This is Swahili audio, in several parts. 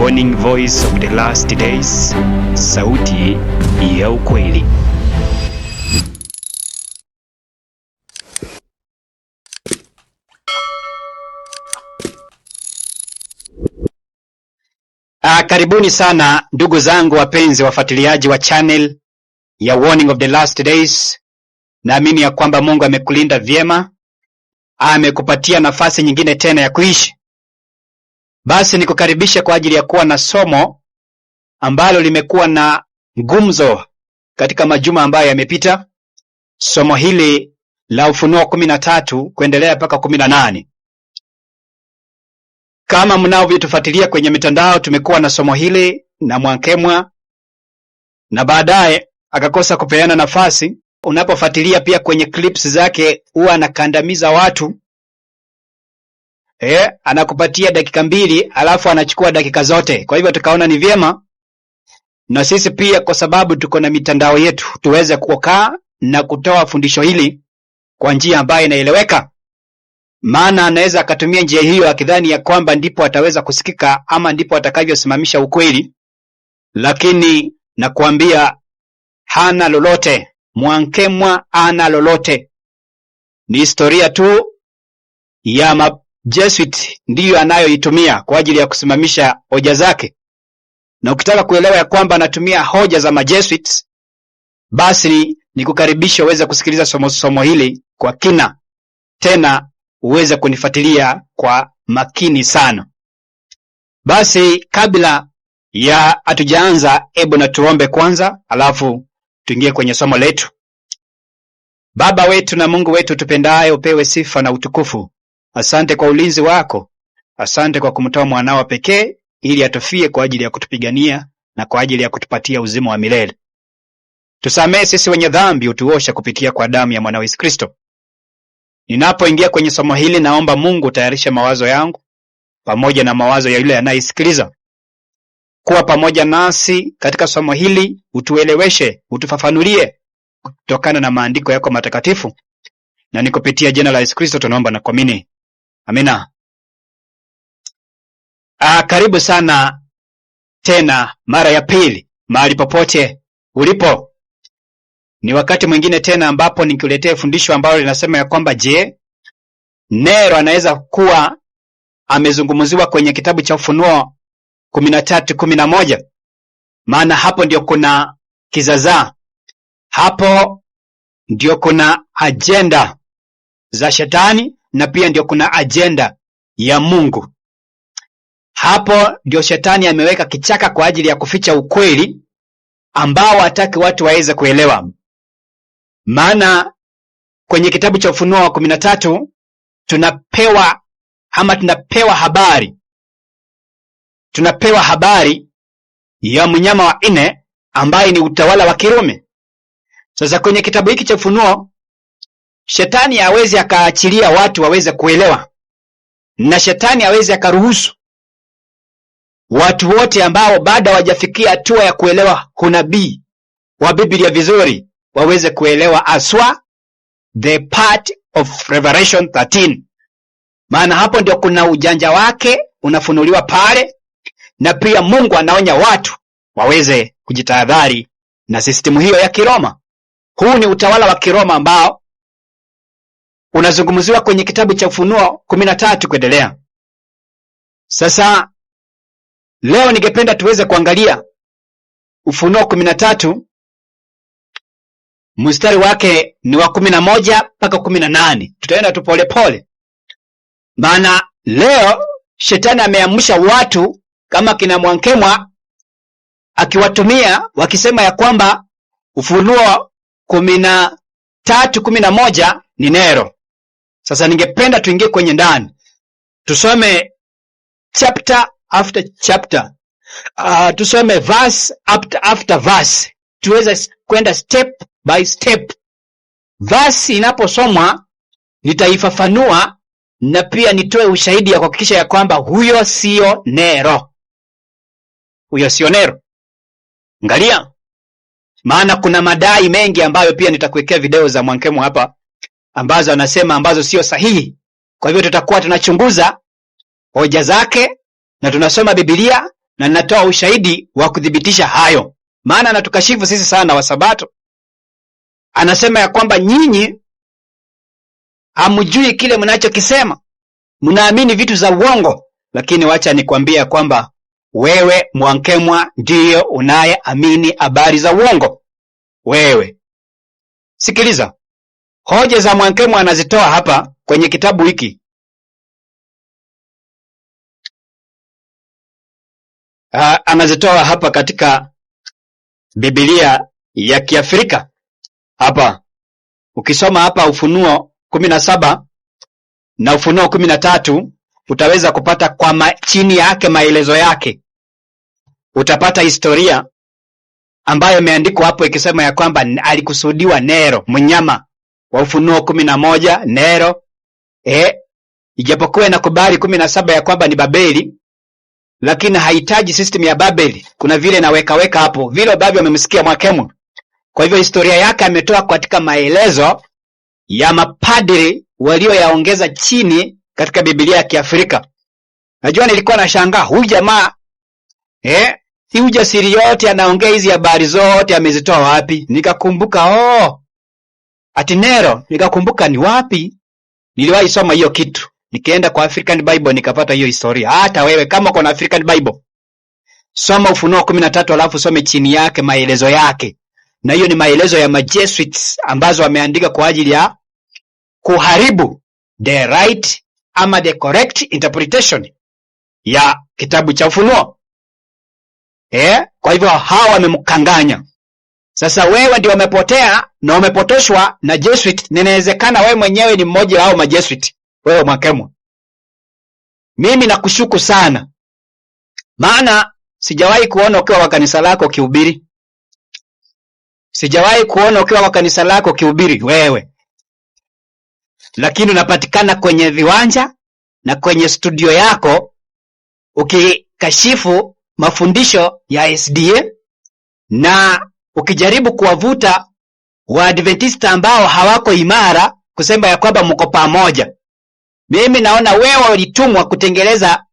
Warning Voice of the Last Days, sauti ya ukweli. Karibuni sana ndugu zangu wapenzi wafuatiliaji wa channel ya Warning of the Last Days. Naamini ya kwamba Mungu amekulinda vyema, amekupatia nafasi nyingine tena ya kuishi. Basi nikukaribisha kwa ajili ya kuwa na somo ambalo limekuwa na gumzo katika majuma ambayo yamepita. Somo hili la Ufunuo 13 kuendelea mpaka 18. Kama mnavyotufuatilia kwenye mitandao, tumekuwa na somo hili na Mwankemwa, na baadaye akakosa kupeana nafasi. Unapofuatilia pia kwenye clips zake huwa anakandamiza watu. Anakupatia dakika 2 alafu anachukua dakika zote. Kwa hivyo tukaona ni vyema na sisi pia, kwa sababu tuko na mitandao yetu, tuweze kukaa na kutoa fundisho hili kwa njia ambayo inaeleweka. Maana anaweza akatumia njia hiyo akidhani ya kwamba ndipo ataweza kusikika ama ndipo atakavyosimamisha ukweli, lakini nakuambia hana lolote. Mwankemwa hana lolote. Ni historia tu ya Jesuit ndiyo anayoitumia kwa ajili ya kusimamisha hoja zake. Na ukitaka kuelewa ya kwamba anatumia hoja za Jesuits, basi nikukaribisha uweze kusikiliza somo hili kwa kina, tena uweze kunifuatilia kwa makini sana. Basi kabla ya hatujaanza, hebu na tuombe kwanza, alafu tuingie kwenye somo letu. Baba wetu na Mungu wetu tupendaye, upewe sifa na utukufu. Asante kwa ulinzi wako. Asante kwa kumtoa mwanao pekee ili atufie kwa ajili ya kutupigania na kwa ajili ya kutupatia uzima wa milele. Tusamehe sisi wenye dhambi, utuosha kupitia kwa damu ya mwanao Yesu Kristo. Ninapoingia kwenye somo hili, naomba Mungu utayarishe mawazo yangu pamoja na mawazo ya yule anayesikiliza. Kuwa pamoja nasi katika somo hili, utueleweshe, utufafanulie kutokana na maandiko yako matakatifu. Na nikupitia jina la Yesu Kristo tunaomba na kuamini. Amina. Karibu sana tena mara ya pili mahali popote ulipo. Ni wakati mwingine tena ambapo nikuletea fundisho ambalo linasema ya kwamba je, Nero anaweza kuwa amezungumziwa kwenye kitabu cha Ufunuo 13:11? Maana hapo ndio kuna kizaza. Hapo ndio kuna agenda za shetani na pia ndio kuna agenda ya Mungu. Hapo ndio shetani ameweka kichaka kwa ajili ya kuficha ukweli ambao hataki watu waweze kuelewa. Maana kwenye kitabu cha Ufunuo 13 tunapewa habari ya mnyama wa 4 ambaye ni utawala wa Kirumi. Sasa kwenye kitabu hiki cha Ufunuo, shetani hawezi akaachilia watu waweze kuelewa, na shetani hawezi akaruhusu watu wote ambao bado hawajafikia hatua ya kuelewa unabii wa Biblia vizuri waweze kuelewa aswa the part of Revelation 13. Maana hapo ndio kuna ujanja wake unafunuliwa pale, na pia Mungu anaonya watu waweze kujitahadhari na sistimu hiyo ya Kiroma. Huu ni utawala wa Kiroma ambao unazungumziwa kwenye kitabu cha Ufunuo 13 kuendelea. Sasa leo ningependa tuweze kuangalia Ufunuo 13 mstari wake ni wa 11 mpaka 18. Tutaenda tu pole pole. Maana leo shetani ameamsha watu kama kina Mwankemwa, akiwatumia wakisema ya kwamba Ufunuo 13:11 ni Nero. Sasa ningependa tuingie kwenye ndani, tusome chapter after chapter, tusome verse after verse, tuweze kwenda step by step. Verse inaposomwa nitaifafanua na pia nitoe ushahidi ya kuhakikisha ya kwamba huyo sio Nero. Angalia, maana kuna madai mengi ambayo pia nitakuwekea video za Mwankemwa hapa ambazo anasema ambazo sio sahihi. Kwa hivyo tutakuwa tunachunguza hoja zake na tunasoma Biblia na natoa ushahidi wa kudhibitisha hayo. Maana anatukashifu sisi sana wa Sabato. Anasema ya kwamba nyinyi hamjui kile mnachokisema, mnaamini vitu za uongo. Lakini wacha nikwambie kwamba wewe Mwankemwa ndiyo unayeamini habari za uongo. Wewe sikiliza, hoja za Mwankemwa anazitoa hapa kwenye kitabu hiki. Anazitoa hapa katika Biblia ya Kiafrika. Hapa ukisoma hapa Ufunuo 17 na Ufunuo 13 utaweza kupata kwa chini yake maelezo yake. Utapata historia ambayo imeandikwa hapo ikisema ya kwamba alikusudiwa Nero, mnyama wa Ufunuo 11, Nero. Ijapokuwa inakubali 17 ya kwamba ni Babeli, lakini hahitaji system ya Babeli. Kuna vile naweka hapo vile ambavyo amemsikia Mwankemwa. Kwa hivyo historia yake ametoa katika maelezo ya mapadri walioyaongeza chini katika Biblia ya Kiafrika. Najua nilikuwa nashangaa huyu jamaa hii ujasiri yote anaongea hizi habari zote amezitoa wapi? Nikakumbuka ati Nero, nikakumbuka ni wapi niliwahi soma hiyo kitu. Nikaenda kwa African Bible nikapata hiyo historia. Hata wewe kama uko na African Bible, soma Ufunuo 13 alafu some chini yake maelezo yake. Na hiyo ni maelezo ya Majesuits ambazo wameandika kwa ajili ya kuharibu the right ama the correct interpretation ya kitabu cha Ufunuo. Kwa hivyo hawa wamemkanganya. Sasa wewe ndio umepotea na umepotoshwa na Jesuit. Ninawezekana wewe mwenyewe ni mmoja wao Majesuit, wewe Mwankemwa. Mimi nakushuku sana, maana sijawahi kuona ukiwa wa kanisa lako ukihubiri. Sijawahi kuona ukiwa wa kanisa lako ukihubiri wewe. Lakini unapatikana kwenye viwanja na kwenye studio yako ukikashifu mafundisho ya SDA na ukijaribu kuwavuta Waadventista ambao hawako imara kusema ya kwamba mko pamoja. Mimi naona wewe ulitumwa kutengeleza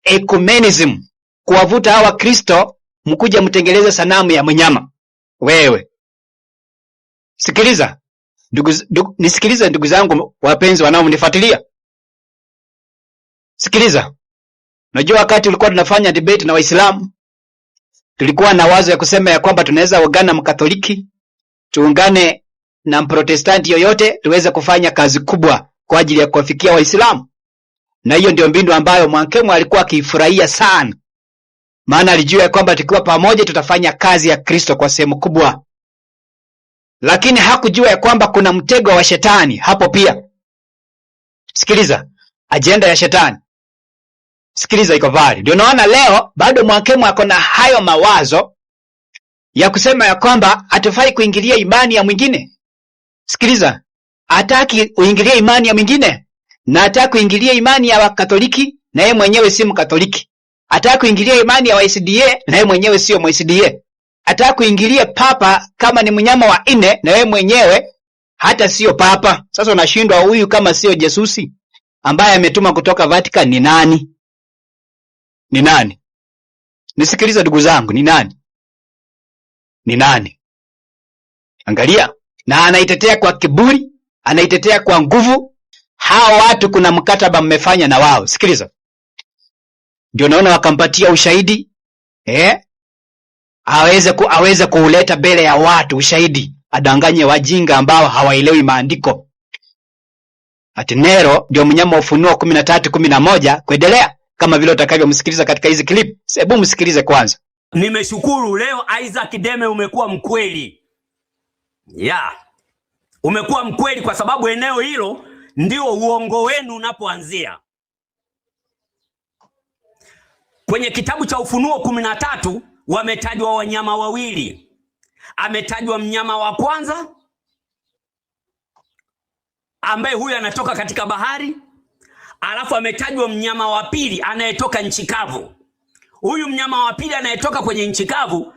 ecumenism, kuwavuta hawa Kristo mkuje mtengeleze sanamu ya mnyama. Wewe sikiliza nisikilize ndugu zangu wapenzi wanaomnifuatilia. Sikiliza. Unajua wakati ulikuwa tunafanya debate na Waislamu, tulikuwa na wazo ya kusema ya kwamba tunaweza ungana Mkatoliki, tuungane na Mprotestanti yoyote, tuweze kufanya kazi kubwa kwa ajili ya kuwafikia Waislamu. Na hiyo ndio mbinu ambayo Mwankemwa alikuwa akifurahia sana. Maana alijua ya kwamba tukiwa pamoja tutafanya kazi ya Kristo kwa sehemu kubwa. Lakini hakujua ya kwamba kuna mtego wa shetani hapo pia. Sikiliza, agenda ya shetani. Sikiliza iko vari. Ndio naona leo bado Mwankemwa ako na hayo mawazo ya kusema ya kwamba hatufai kuingilia imani ya mwingine. Sikiliza, hataki uingilie imani ya mwingine, na hataki kuingilia imani ya Wakatoliki na yeye mwenyewe si Mkatoliki. Hataki kuingilia imani ya WSDA na yeye mwenyewe sio MSDA. Hataki kuingilia papa kama ni mnyama wa nne na yeye mwenyewe hata sio papa. Sasa unashindwa huyu kama sio Jesusi ambaye ametuma kutoka Vatican ni nani? Ni nani? Nisikiliza ndugu zangu, ni nani? Ni nani? Angalia, na anaitetea kwa kiburi, anaitetea kwa nguvu. Hawa watu kuna mkataba mmefanya na wao. Sikiliza. Ndio naona wakampatia ushahidi. Aweze kuuleta mbele ya watu ushahidi, adanganye wajinga ambao hawaelewi maandiko. Ati Nero ndio mnyama wa Ufunuo 13:11 kuendelea kama vile utakavyomsikiliza katika hizi clip. Hebu msikilize kwanza. Nimeshukuru leo Isaac Deme umekuwa mkweli. Umekuwa mkweli kwa sababu eneo hilo ndio uongo wenu unapoanzia. Kwenye kitabu cha Ufunuo 13 wametajwa wanyama wawili. Ametajwa mnyama wa kwanza ambaye huyu anatoka katika bahari, alafu ametajwa mnyama wa pili anayetoka nchi kavu. Huyu mnyama wa pili anayetoka kwenye nchi kavu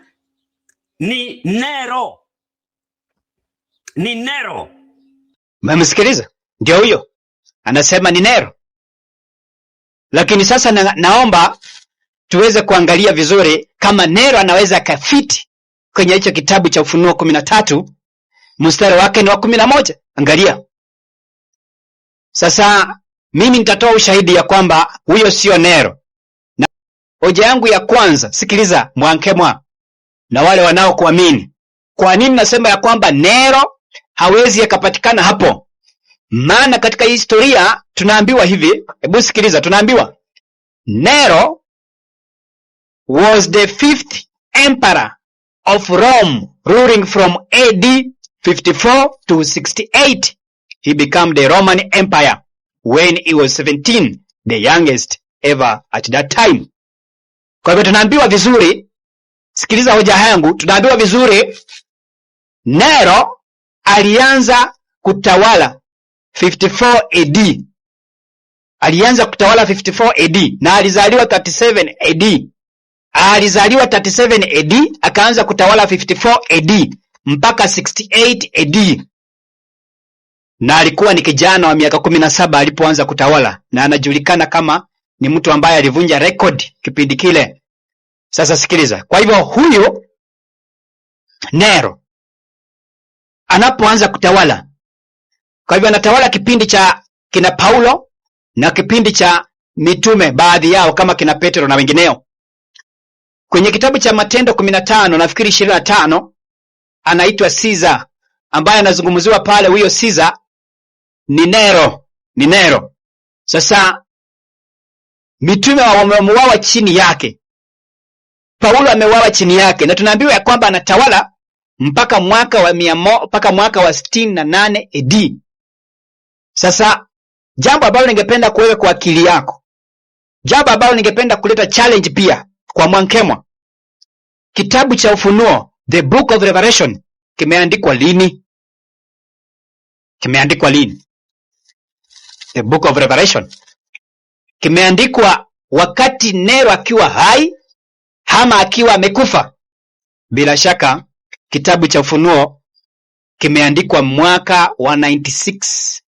ni Nero. Ni Nero. Mmemsikiliza? Ndio huyo. Anasema ni Nero. Lakini sasa naomba tuweze kuangalia vizuri kama Nero anaweza akafiti kwenye hicho kitabu cha Ufunuo 13 mstari wake ni wa 11. Angalia. Sasa mimi nitatoa ushahidi ya kwamba huyo sio Nero. Na hoja yangu ya kwanza, sikiliza mwankemwa na wale wanaokuamini. Kwa nini nasema ya kwamba Nero hawezi akapatikana hapo? Maana katika historia tunaambiwa hivi, hebu sikiliza, tunaambiwa Nero was the 5th emperor of Rome, ruling from AD 54 to 68. He became the Roman Empire when he was 17, the youngest ever at that time. Kwa hivyo tunaambiwa vizuri, sikiliza hoja yangu, tunaambiwa vizuri Nero alianza kutawala 54 AD. Alianza kutawala 54 AD na alizaliwa 37 AD. Alizaliwa 37 AD akaanza kutawala 54 AD mpaka 68 AD. Na alikuwa ni kijana wa miaka 17 alipoanza kutawala, na anajulikana kama ni mtu ambaye alivunja record kipindi kile. Sasa sikiliza. Kwa hivyo huyu Nero anapoanza kutawala, kwa hivyo anatawala kipindi cha kina Paulo na kipindi cha mitume baadhi yao kama kina Petro na wengineo. Kwenye kitabu cha Matendo 15 nafikiri 25 anaitwa Caesar, ambaye anazungumziwa pale. Huyo Caesar ni Nero. Sasa mitume wameuawa chini yake, Paulo ameuawa chini yake, na tunaambiwa ya kwamba anatawala mpaka mwaka wa 68 AD. Sasa jambo ambalo ningependa kuweka kwa akili yako, jambo ambalo ningependa kuleta challenge pia kwa mwankemwa, kitabu cha Ufunuo, the book of Revelation, kimeandikwa lini? Kimeandikwa lini? The book of Revelation kimeandikwa wakati Nero akiwa hai ama akiwa amekufa? Bila shaka kitabu cha Ufunuo kimeandikwa mwaka wa 96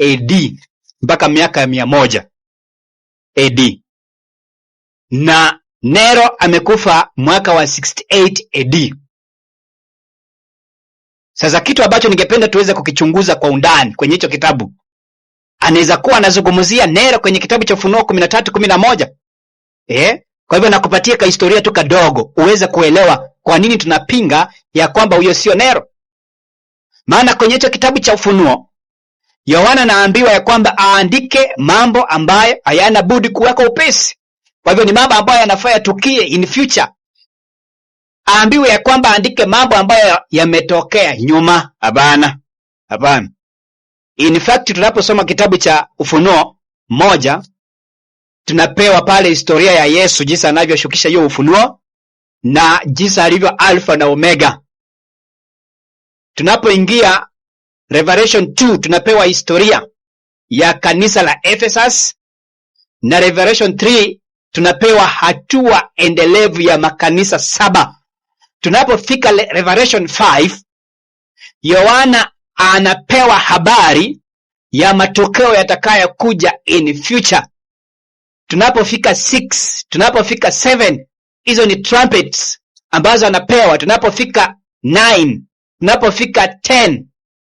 AD mpaka miaka ya 100 AD, na Nero amekufa mwaka wa 68 AD. Sasa kitu ambacho ningependa tuweze kukichunguza kwa undani kwenye hicho kitabu, anaweza kuwa anazungumzia Nero kwenye kitabu cha Ufunuo 13:11. Kwa hivyo nakupatia ka historia tu kadogo uweze kuelewa kwa nini tunapinga ya kwamba huyo sio Nero. Maana kwenye hicho kitabu cha Ufunuo Yohana anaambiwa ya kwamba aandike mambo ambayo hayana budi kuwako upesi. Kwa hivyo ni mambo ambayo yanafaa yatukie in future. Aambiwe ya kwamba aandike mambo ambayo yametokea nyuma. Hapana. In fact tunaposoma kitabu cha Ufunuo 1 tunapewa pale historia ya Yesu, jinsi anavyoshukisha hiyo ufunuo na jinsi alivyo Alpha na Omega. Tunapoingia Revelation 2 tunapewa historia ya kanisa la Ephesus, na Revelation 3 tunapewa hatua endelevu ya makanisa 7. Tunapofika Revelation 5 Yohana anapewa habari ya matokeo yatakayokuja in future. Tunapofika 6, tunapofika 7, hizo ni trumpets ambazo anapewa. Tunapofika 9, tunapofika 10,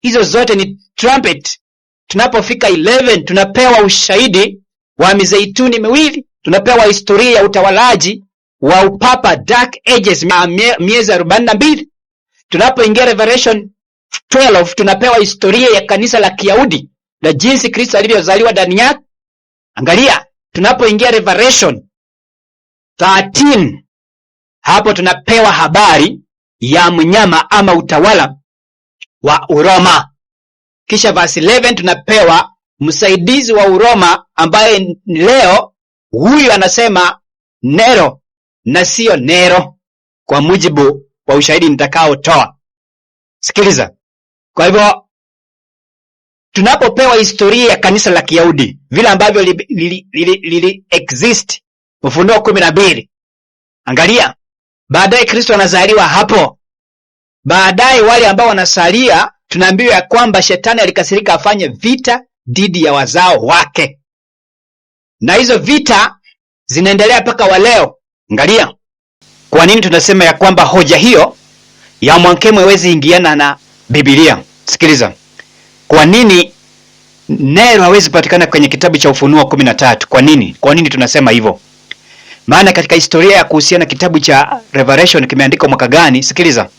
hizo zote ni trumpet. Tunapofika 11 tunapewa ushahidi wa mizeituni miwili. Tunapewa historia ya utawalaji wa upapa Dark Ages miezi 42. Tunapoingia Revelation 12 tunapewa historia ya kanisa la Kiyahudi na jinsi Kristo alivyozaliwa ndani yake. Angalia, tunapoingia Revelation 13 hapo tunapewa habari ya mnyama ama utawala wa Uroma. Kisha verse 11 tunapewa msaidizi wa Uroma ambaye leo huyu anasema Nero na sio Nero, kwa mujibu wa ushahidi nitakaotoa. Sikiliza. Kwa hivyo tunapopewa historia ya kanisa la Kiyahudi vile ambavyo li exist Ufunuo 12, angalia, baadaye Kristo anazaliwa hapo. Baadaye wale ambao wanasalia tunaambiwa ya kwamba shetani alikasirika afanye vita dhidi ya wazao wake, na hizo vita zinaendelea mpaka wa leo. Angalia. Kwa nini tunasema ya kwamba hoja hiyo ya Mwankemwe haiwezi ingiana na Biblia? Sikiliza. Kwa nini Nero hawezi patikana kwenye kitabu cha Ufunuo 13? Kwa nini? Kwa nini tunasema hivyo? Maana katika historia ya kuhusiana kitabu cha Revelation kimeandikwa mwaka gani? Sikiliza.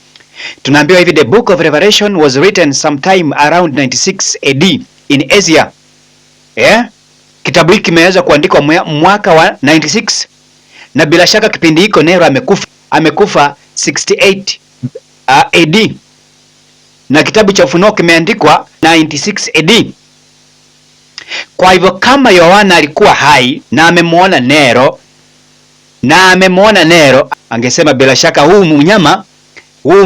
Tunaambiwa hivi, the book of Revelation was written sometime around 96 AD in Asia. Kitabu hiki kimeweza kuandikwa mwaka wa 96. Na bila shaka kipindi hiko Nero amekufa 68 AD. Na kitabu cha Ufunuo kimeandikwa 96 AD. Kwa hivyo kama Yohana alikuwa hai na amemwona Nero, angesema bila shaka huu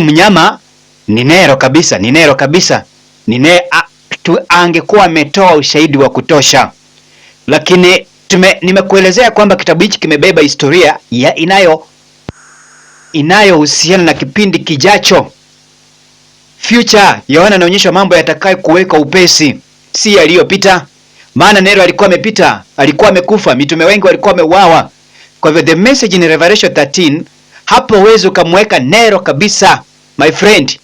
mnyama ni Nero kabisa, angekuwa ametoa ushahidi wa kutosha. Lakini nimekuelezea kwamba kitabu hichi kimebeba historia ya inayohusiana na kipindi kijacho, future. Yohana anaonyesha mambo yatakayo kuweka upesi, si yaliyopita. Maana Nero alikuwa amekufa, mitume wengi walikuwa wameuawa. Kwa hivyo the message in Revelation 13, hapo huwezi ukamweka Nero kabisa, my friend.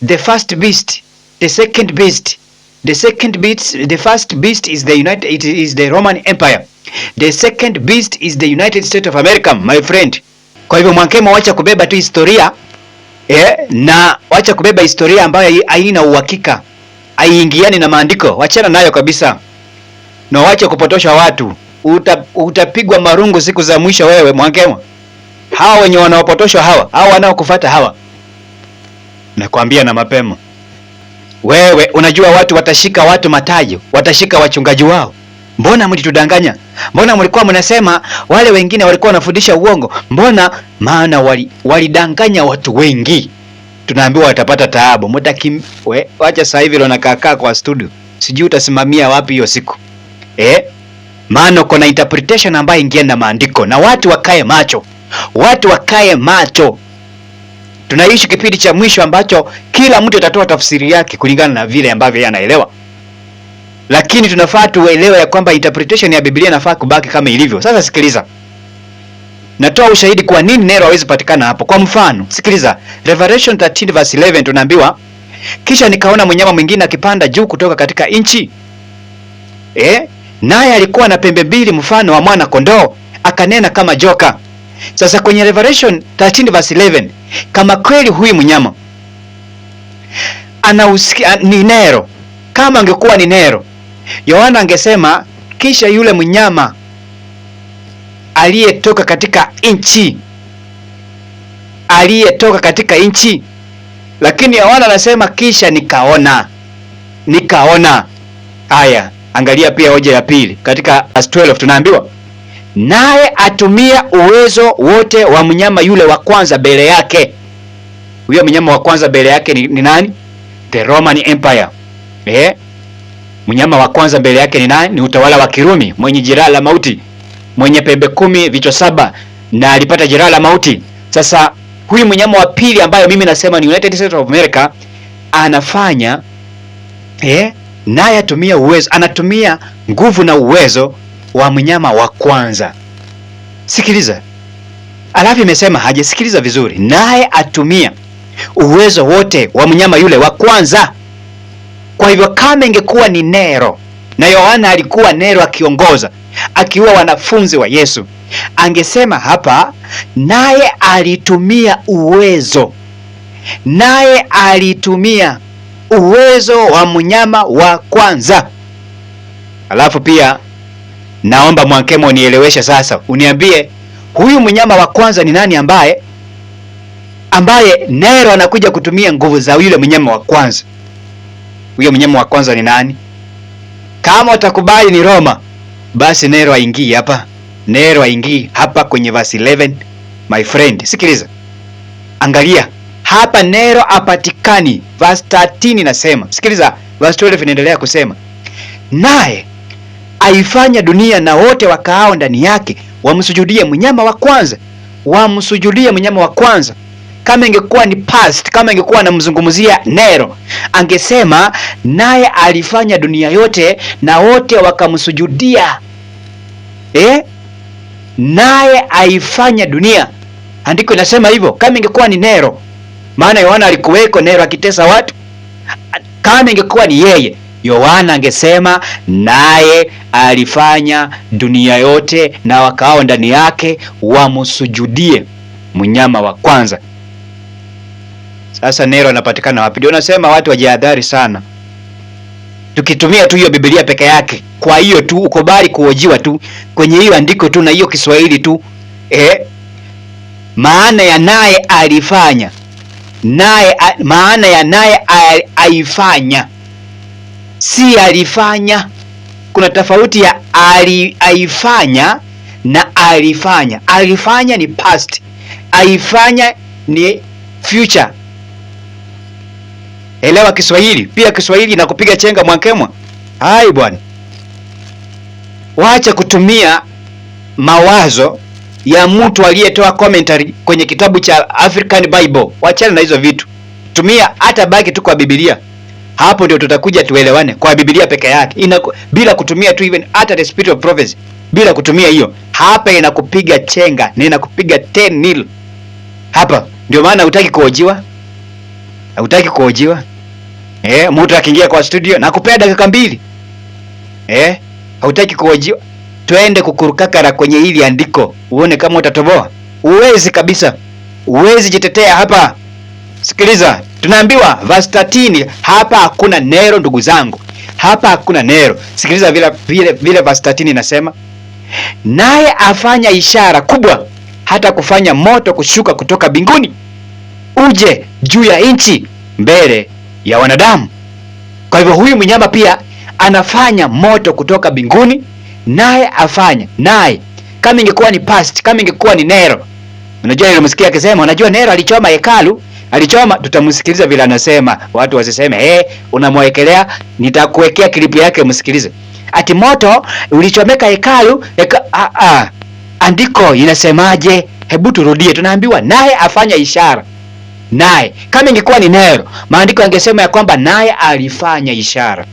The first beast, the second beast. The first beast is the Roman Empire. The second beast is the United States of America, my friend. Kwa hivyo Mwankemwe, wacha kubeba tu historia na wacha kubeba historia ambayo haina uhakika, haiingiani na maandiko. Wachana nayo kabisa. Na wacha kupotosha watu. Utapigwa marungu siku za mwisho wewe Mwankemwe. Hawa wenye wanaopotosha hawa wanaokufuata hawa, nakwambia na mapema. Wewe unajua watu watashika watu matajo, watashika wachungaji wao. Mbona mlitudanganya? Mbona mlikuwa mnasema wale wengine walikuwa wanafundisha uongo? Mbona? Maana walidanganya watu wengi. Tunaambiwa watapata taabu. Wacha sasa hivi leo nakaa kwa studio. Sijui utasimamia wapi hiyo siku. Maana kuna interpretation ambayo ingiana na maandiko, na watu wakae macho. Tunaishi kipindi cha mwisho ambacho kila mtu atatoa tafsiri yake kulingana na vile ambavyo yeye anaelewa. Lakini tunafaa tuelewe ya kwamba interpretation ya Biblia inafaa kubaki kama ilivyo. Sasa sikiliza. Natoa ushahidi kwa nini Nero hawezi patikana hapo. Kwa mfano, sikiliza. Revelation 13 verse 11 tunaambiwa, kisha nikaona mnyama mwingine akipanda juu kutoka katika nchi. Naye alikuwa na pembe mbili mfano wa mwana kondoo, akanena kama joka. Sasa kwenye Revelation 13 verse 11, kama kweli huyu mnyama ni Nero, kama angekuwa ni Nero, Yohana angesema kisha yule mnyama aliyetoka katika nchi. Lakini Yohana anasema kisha nikaona. Haya, angalia pia hoja ya pili katika verse 12 tunaambiwa, naye atumia uwezo wote wa mnyama yule wa kwanza mbele yake. Huyo mnyama wa kwanza mbele yake ni nani? The Roman Empire. Mnyama wa kwanza mbele yake ni nani? Ni utawala wa Kirumi, mwenye jeraha la mauti, mwenye pembe 10 vichwa 7, na alipata jeraha la mauti. Sasa huyu mnyama wa pili ambayo mimi nasema ni United States of America anafanya naye anatumia nguvu na uwezo wa mnyama wa kwanza. Sikiliza. Alafu imesema hajasikiliza vizuri. Naye atumia uwezo wote wa mnyama yule wa kwanza. Kwa hivyo kama ingekuwa ni Nero, na Yohana alikuwa Nero akiongoza, akiwa wanafunzi wa Yesu, angesema hapa naye alitumia uwezo. Naye alitumia uwezo wa mnyama wa kwanza. Alafu pia naomba Mwankemwe unieleweshe sasa. Uniambie huyu mnyama wa kwanza ni nani ambaye Nero anakuja kutumia nguvu za yule mnyama wa kwanza? Huyo mnyama wa kwanza ni nani? Kama utakubali ni Roma, basi Nero haingii hapa. Nero haingii hapa kwenye verse 11. My friend, sikiliza. Angalia. Hapa Nero apatikani. Verse 13 inasema. Sikiliza, verse 12 inaendelea kusema, naye aifanya dunia na wote wakaao ndani yake wamsujudie mnyama wa kwanza. Wamsujudie mnyama wa kwanza. Kama ingekuwa ni past, kama ingekuwa anamzungumzia Nero, angesema naye alifanya dunia yote na wote wakamsujudia. naye aifanya dunia. Andiko inasema hivyo. Kama ingekuwa ni Nero, maana Yohana alikuweko Nero akitesa watu, kama ingekuwa ni yeye, Yohana angesema naye alifanya dunia yote na wakao ndani yake wamsujudie mnyama wa kwanza. Sasa Nero anapatikana wapi? Ndio nasema watu wajihadhari sana. Tukitumia tu hiyo Biblia peke yake, kwa hiyo tu ukubali kuojiwa tu kwenye hiyo andiko tu na hiyo Kiswahili tu, maana ya naye alifanya, maana ya naye aifanya, si alifanya. Kuna tofauti ya aifanya na alifanya. Alifanya ni past, aifanya ni future. Elewa Kiswahili. Pia Kiswahili inakupiga chenga Mwankemwa. Hai bwana, wacha kutumia mawazo ya mtu aliyetoa commentary kwenye kitabu cha African Bible. Wachana na hizo vitu, tumia hata baki tu kwa Biblia. Hapo ndio tutakuja tuelewane kwa Biblia peke yake, bila kutumia tu even hata the spirit of prophecy, bila kutumia hiyo. Hapa inakupiga chenga na inakupiga 10-0 hapa. Ndio maana hutaki kuojiwa, hutaki kuojiwa. Mtu akiingia kwa studio na kupea dakika 2, hutaki kuojiwa. Twende kukurukakara kwenye hili andiko uone kama utatoboa. Uwezi kabisa, uwezi jitetea hapa. Sikiliza, tunaambiwa verse 13, hapa hakuna Nero ndugu zangu, hapa hakuna Nero. Sikiliza vile verse 13 inasema, naye afanya ishara kubwa, hata kufanya moto kushuka kutoka mbinguni uje juu ya nchi mbele ya wanadamu. Kwa hivyo huyu mnyama pia anafanya moto kutoka mbinguni, naye afanya. Naye kama ingekuwa ni past, kama ingekuwa ni Nero, unajua nilimsikia akisema, unajua Nero alichoma hekalu, alichoma. Tutamsikiliza vile anasema, watu wasiseme unamwekelea. Nitakuwekea klipu yake msikilize. Ati moto ulichomeka hekalu. Andiko inasemaje? Hebu turudie. Tunaambiwa naye afanya ishara. Naye kama ingekuwa ni Nero, maandiko yangesema ya kwamba naye alifanya ishara,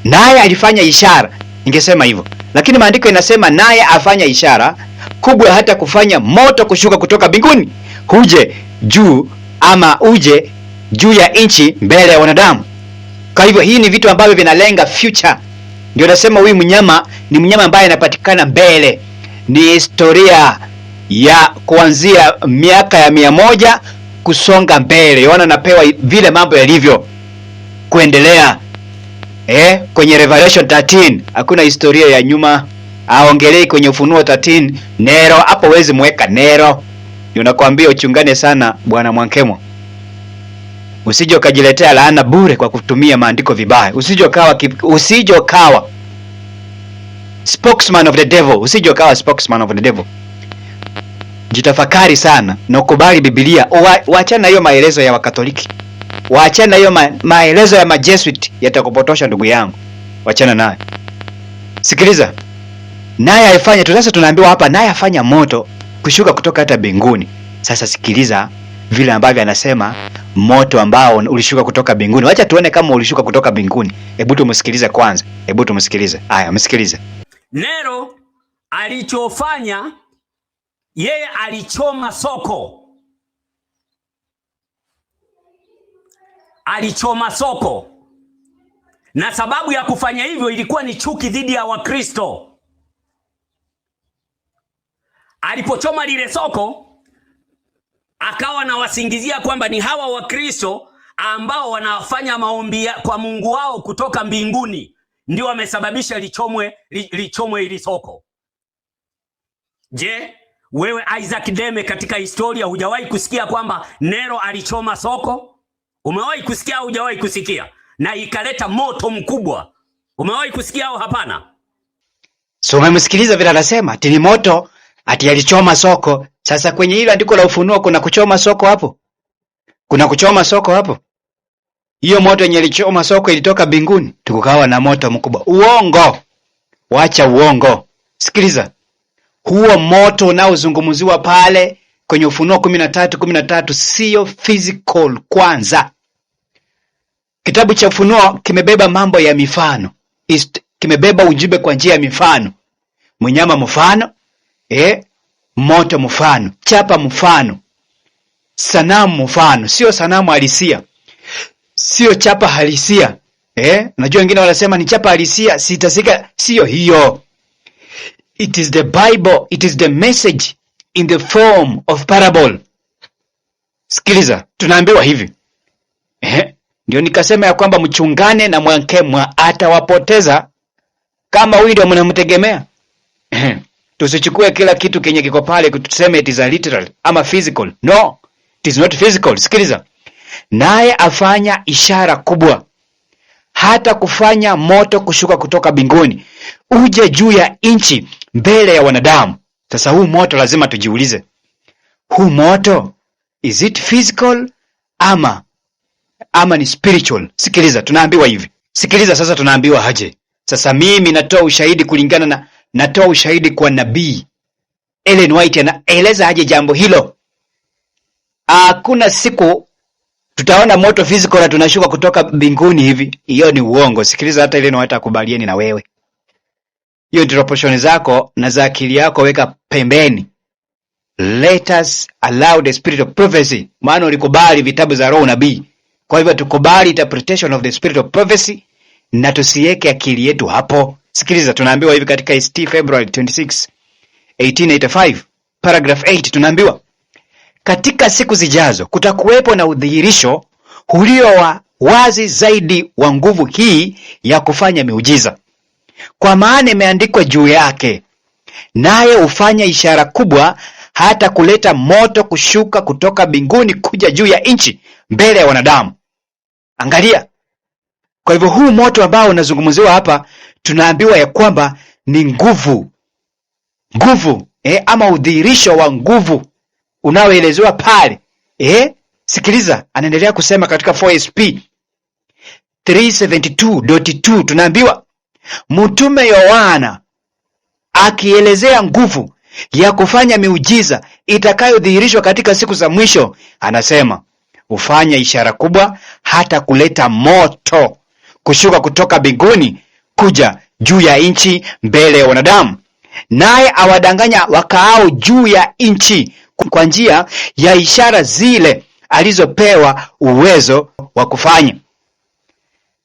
naye alifanya ishara, ingesema hivyo. Lakini maandiko inasema naye afanya ishara kubwa, hata kufanya moto kushuka kutoka mbinguni uje juu ya nchi mbele ya wanadamu. Kwa hivyo hii ni vitu ambavyo vinalenga future. Ndio nasema huyu mnyama ni mnyama ambaye anapatikana mbele, ni historia ya kuanzia miaka ya 100 kusonga mbele. Yohana anapewa vile mambo yalivyo kuendelea. Kwenye Revelation 13 hakuna historia ya nyuma. Aongelei kwenye Ufunuo 13 Nero. Hapo huwezi mweka Nero. Ndio nakwambia uchungane sana bwana Mwankemwa. Usije ukajiletea laana bure kwa kutumia maandiko vibaya. Usije ukawa spokesman of the devil. Usije ukawa spokesman of the devil. Jitafakari sana na ukubali Biblia. Waachana na hiyo maelezo ya Wakatoliki. Waachana na hiyo maelezo ya Majesuit, yatakupotosha ndugu yangu. Waachana nayo. Sikiliza. Naye aifanya tu. Sasa tunaambiwa hapa naye afanya moto kushuka kutoka hata mbinguni. Sasa sikiliza vile ambavyo anasema moto ambao ulishuka kutoka mbinguni. Wacha tuone kama ulishuka kutoka mbinguni. Hebu tumsikilize kwanza. Hebu tumsikilize. Haya, msikilize. Nero alichofanya yeye, alichoma soko. Alichoma soko. Na sababu ya kufanya hivyo ilikuwa ni chuki dhidi ya Wakristo. Alipochoma lile soko, akawa na wasingizia kwamba ni hawa Wakristo ambao wanafanya maombi kwa Mungu wao kutoka mbinguni ndio wamesababisha lichomwe ili soko. Je, wewe Isaac Deme, katika historia hujawahi kusikia kwamba Nero alichoma soko? Umewahi kusikia au hujawahi kusikia? Na ikaleta moto mkubwa. Umewahi kusikia au hapana? So umemsikiliza vile anasema ati ni moto, ati alichoma soko. Sasa kwenye hilo andiko la Ufunuo kuna kuchoma soko hapo? Kuna kuchoma soko hapo? Hiyo moto yenye ilichoma soko ilitoka mbinguni, tukukawa na moto mkubwa. Uongo. Wacha uongo. Sikiliza. Huo moto unaozungumziwa pale kwenye Ufunuo 13:13 sio physical kwanza. Kitabu cha Ufunuo kimebeba mambo ya mifano. Kimebeba ujumbe kwa njia ya mifano. mnyama mfano, moto mfano, chapa mfano, sanamu mfano, sio sanamu halisia, sio chapa halisia. Najua wengine wanasema ni chapa halisia, sitasika, sio hiyo. It is the Bible, it is the message in the form of parable. Sikiliza, tunaambiwa hivi. Ndio nikasema ya kwamba mchungane na mwankemwa atawapoteza kama huyu ndio mnamtegemea. Tusichukue kila kitu kenye kiko pale kutuseme it is a literal ama physical. No, it is not physical. Sikiliza. Naye afanya ishara kubwa, hata kufanya moto kushuka kutoka mbinguni uje juu ya nchi mbele ya wanadamu. Sasa huu moto lazima tujiulize, huu moto is it physical ama ni spiritual? Sikiliza, tunaambiwa hivi. Sikiliza sasa, tunaambiwa aje? Sasa mimi natoa ushahidi kulingana natoa ushahidi kwa nabii Ellen White, anaeleza aje jambo hilo. Hakuna siku tutaona moto physical na tunashuka kutoka mbinguni hivi. Hiyo ni uongo. Sikiliza, hata Ellen White akubalieni na wewe. Hiyo ndio proportion zako na za akili yako weka pembeni. Let us allow the spirit of prophecy. Maana ulikubali vitabu za roho nabii. Kwa hivyo tukubali interpretation of the spirit of prophecy na tusiweke akili yetu hapo. Sikiliza, tunaambiwa hivi katika ST February 26, 1885, paragraph 8, tunaambiwa katika siku zijazo kutakuwepo na udhihirisho ulio wazi zaidi wa nguvu hii ya kufanya miujiza. Kwa maana imeandikwa juu yake, naye hufanya ishara kubwa, hata kuleta moto kushuka kutoka mbinguni kuja juu ya nchi mbele ya wanadamu. Angalia. Kwa hivyo huu moto ambao unazungumziwa hapa, tunaambiwa ya kwamba ni nguvu, ama udhihirisho wa nguvu unaoelezewa pale. Sikiliza, anaendelea kusema katika 4SP 372.2, tunaambiwa mtume Yohana akielezea nguvu ya kufanya miujiza itakayodhihirishwa katika siku za mwisho, anasema hufanya ishara kubwa, hata kuleta moto kushuka kutoka mbinguni kuja juu ya nchi mbele ya wanadamu, naye awadanganya wakaao juu ya nchi kwa njia ya ishara zile alizopewa uwezo wa kufanya.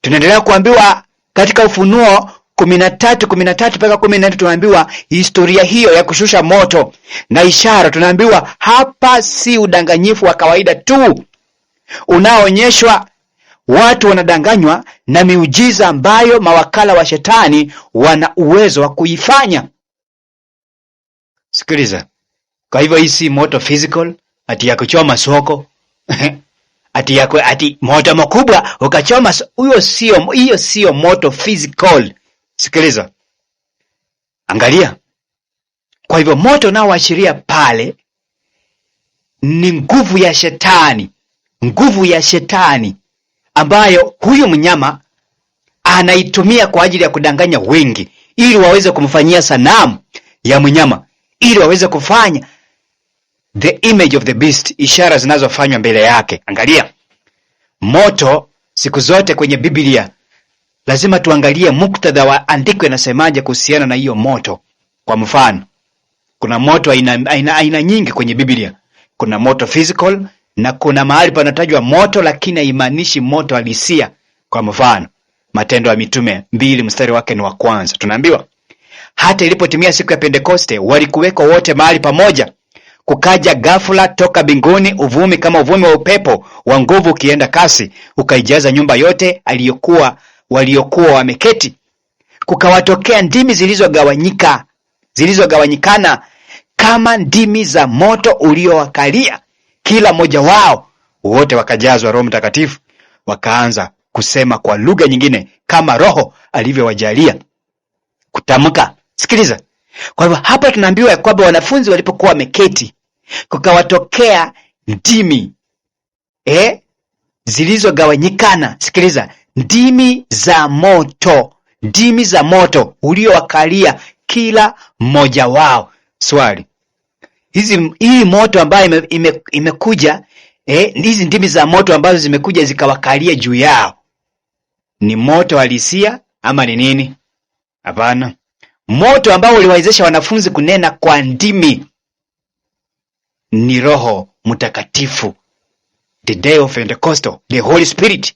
Tunaendelea kuambiwa katika Ufunuo 13 mpaka 14, tunaambiwa historia hiyo ya kushusha moto na ishara. Tunaambiwa hapa si udanganyifu wa kawaida tu unaoonyeshwa. Watu wanadanganywa na miujiza ambayo mawakala wa shetani wana uwezo wa kuifanya. Sikiliza. Kwa hivyo hii si moto physical, ati ya kuchoma soko. ati moto mkubwa ukachoma, hiyo sio moto physical. Sikiliza. Angalia. Kwa hivyo moto unaoashiria pale ni nguvu ya shetani ambayo huyu mnyama anaitumia kwa ajili ya kudanganya wengi ili waweze kumfanyia sanamu ya mnyama, ili waweze kufanya the image of the beast, ishara zinazofanywa mbele yake. Angalia. Moto siku zote kwenye Biblia lazima tuangalie muktadha wa andiko inasemaje kuhusiana na hiyo moto. Kwa mfano, kuna moto aina nyingi kwenye Biblia. Kuna moto physical na kuna mahali panatajwa moto lakini haimaanishi moto halisia. Kwa mfano, Matendo ya Mitume 2 mstari wake ni wa kwanza. Tunaambiwa hata ilipotimia siku ya Pentekoste walikuweko wote mahali pamoja, kukaja ghafula toka mbinguni uvumi kama uvumi wa upepo wa nguvu ukienda kasi, ukaijaza nyumba yote waliokuwa wameketi. Kukawatokea ndimi zilizogawanyikana kama ndimi za moto uliowakalia kila mmoja wao. Wote wakajazwa Roho Mtakatifu, wakaanza kusema kwa lugha nyingine kama Roho alivyowajalia kutamka. Sikiliza. Kwa hivyo hapa tunaambiwa kwamba wanafunzi walipokuwa wameketi, kukawatokea ndimi zilizogawanyikana. Sikiliza, ndimi za moto uliowakalia kila mmoja wao. Swali, hii moto ambayo imekuja, hizi ndimi za moto ambazo zimekuja zikawakalia juu yao, ni moto halisia ama ni nini? Hapana. Moto ambao uliwawezesha wanafunzi kunena kwa ndimi ni Roho Mtakatifu, the day of Pentecostal, the Holy Spirit.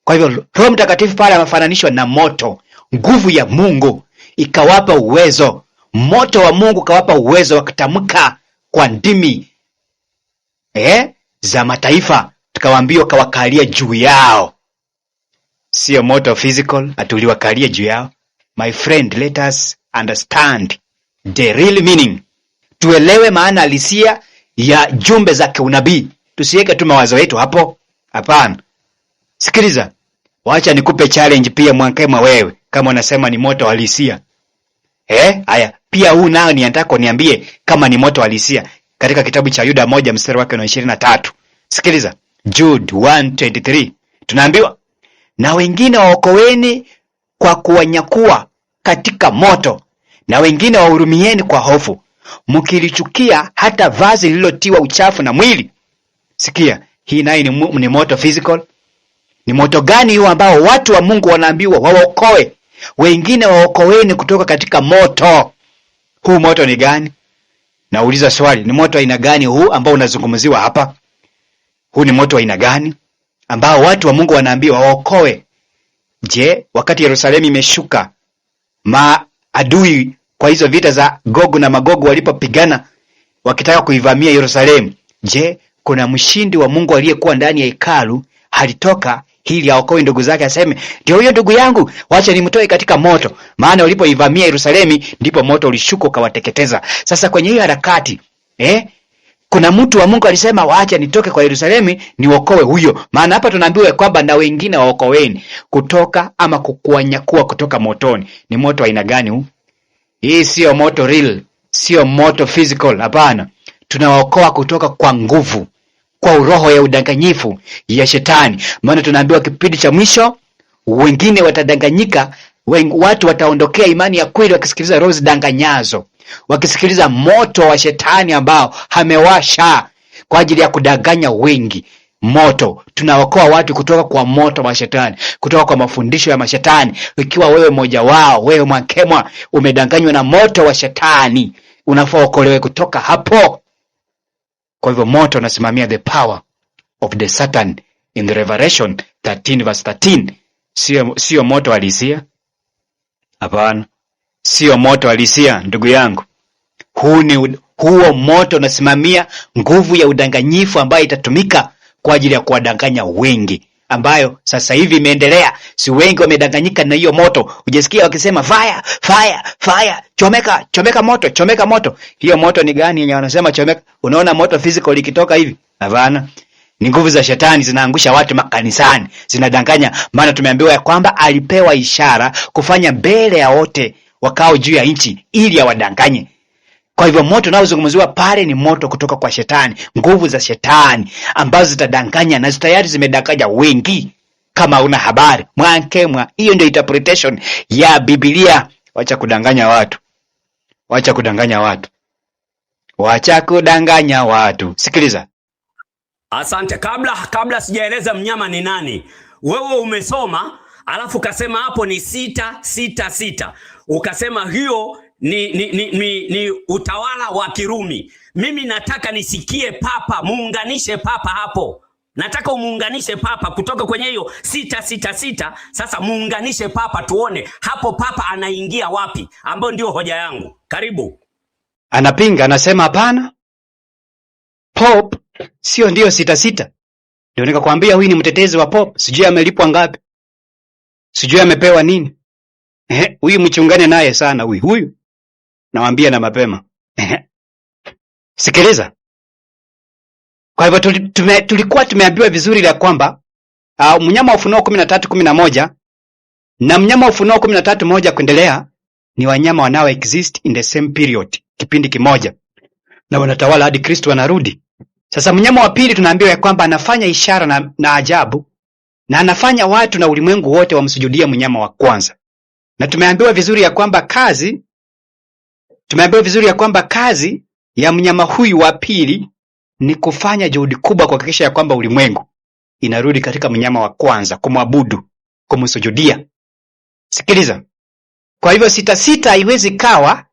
Kwa hivyo Roho Mtakatifu pale amefananishwa na moto, nguvu ya Mungu ikawapa uwezo. Moto wa Mungu kawapa uwezo wakatamka kwa ndimi za mataifa, tukawaambiwa kawakalia juu yao. Sio moto physical atuliwakalia juu yao. My friend, let us understand the real meaning. Tuelewe maana halisia ya jumbe za kiunabii. Tusiweke tu mawazo yetu hapo. Hapana. Sikiliza. Wacha nikupe challenge pia Mwankema wewe, kama unasema ni moto halisia. Haya, pia huu nao nianataka niambie kama ni moto halisia katika kitabu cha Yuda 1 mstari wake wa 23. Sikiliza. Jude 1:23. Tunaambiwa, na wengine waokoeni kwa kuwanyakua katika moto, na wengine wahurumieni kwa hofu, mkilichukia hata vazi lililotiwa uchafu na mwili. Sikia, hii nayo ni moto physical. Ni moto gani huo ambao watu wa Mungu wanaambiwa waokoe? Wengine waokoeni kutoka katika moto. Huu moto ni gani? Nauliza swali, ni moto aina gani huu ambao unazungumziwa hapa? Huu ni moto aina gani ambao watu wa Mungu wanaambiwa waokoe? Je, wakati Yerusalemu imeshuka, maadui kwa hizo vita za Gogu na Magogu walipopigana wakitaka kuivamia Yerusalemu, je, kuna mshindi wa Mungu aliyekuwa ndani ya hekalu alitoka ili aokoe ndugu zake, aseme ndio huyo ndugu yangu, wacha nimtoe katika moto? Maana walipoivamia Yerusalemu ndipo moto ulishuka ukawateketeza. Sasa kwenye hiyo harakati kuna mtu wa Mungu alisema waacha nitoke kwa Yerusalemu niokoe huyo. Maana hapa tunaambiwa kwamba na wengine waokoeni kutoka ama kukuanyakua kutoka motoni. Ni moto aina gani huu? Hii sio moto real, sio moto physical, hapana. Tunawaokoa kutoka kwa nguvu, kwa roho ya udanganyifu ya shetani. Maana tunaambiwa kipindi cha mwisho wengine watadanganyika, watu wataondokea imani ya kweli wakisikiliza roho zidanganyazo, wakisikiliza moto wa shetani ambao hamewasha kwa ajili ya kudanganya wengi. Moto, tunaokoa watu kutoka kwa moto wa shetani, kutoka kwa mafundisho ya mashetani. Ikiwa wewe mmoja wao, wewe Mwankemwa, umedanganywa na moto wa shetani, unafaa uokolewe kutoka hapo. Kwa hivyo moto unasimamia the power of the Satan in the Revelation 13 verse 13. Sio moto halisia. Hapana. Sio moto halisia ndugu yangu. Huo moto unasimamia nguvu ya udanganyifu ambayo itatumika kwa ajili ya kuwadanganya wengi, ambayo sasa hivi imeendelea. Si wengi wamedanganyika na hiyo moto. Ujesikia wakisema fire, fire, fire, chomeka, chomeka moto, chomeka moto. Hiyo moto ni gani yenye wanasema chomeka? Unaona moto physical ikitoka hivi? Hapana. Ni nguvu za shetani zinaangusha watu makanisani, zinadanganya. Maana tumeambiwa ya kwamba alipewa ishara kufanya mbele ya wote wakao juu ya nchi ili awadanganye. Kwa hivyo moto unaozungumziwa pale ni moto kutoka kwa shetani, nguvu za shetani ambazo zitadanganya na tayari zimedanganya wengi. Kama una habari Mwankemwa, hiyo ndio interpretation ya Biblia. Wacha kudanganya watu. Wacha kudanganya watu. Wacha kudanganya watu. Sikiliza. Asante. Kabla sijaeleza mnyama ni nani, wewe umesoma alafu ukasema hapo ni 666. Ukasema hiyo ni utawala wa Kirumi. Mimi nataka nisikie papa, muunganishe papa hapo. Nataka umuunganishe papa kutoka kwenye hiyo 666. Sasa muunganishe papa tuone hapo papa anaingia wapi, ambao ndio hoja yangu. Karibu. Anapinga, anasema hapana. Pope sio ndio 66. Ndio nikakwambia huyu ni mtetezi wa Pope. Sijui amelipwa ngapi. Sijui amepewa nini. Huyu mchungane naye sana huyu. Nawaambia na mapema. Sikiliza. Kwa hivyo tulikuwa tumeambiwa vizuri la kwamba mnyama wa Ufunuo 13:11 na mnyama wa Ufunuo 13:1 kuendelea ni wanyama wanao exist in the same period, kipindi kimoja, na wanatawala hadi Kristo anarudi. Sasa mnyama wa pili tunaambiwa ya kwamba anafanya ishara na ajabu, na anafanya watu na ulimwengu wote wamsujudia mnyama wa kwanza. Na tumeambiwa vizuri ya kwamba kazi ya mnyama huyu wa pili ni kufanya juhudi kubwa kuhakikisha ya kwamba ulimwengu inarudi katika mnyama wa kwanza, kumwabudu, kumsujudia. Sikiliza. Kwa hivyo 66 haiwezi kawa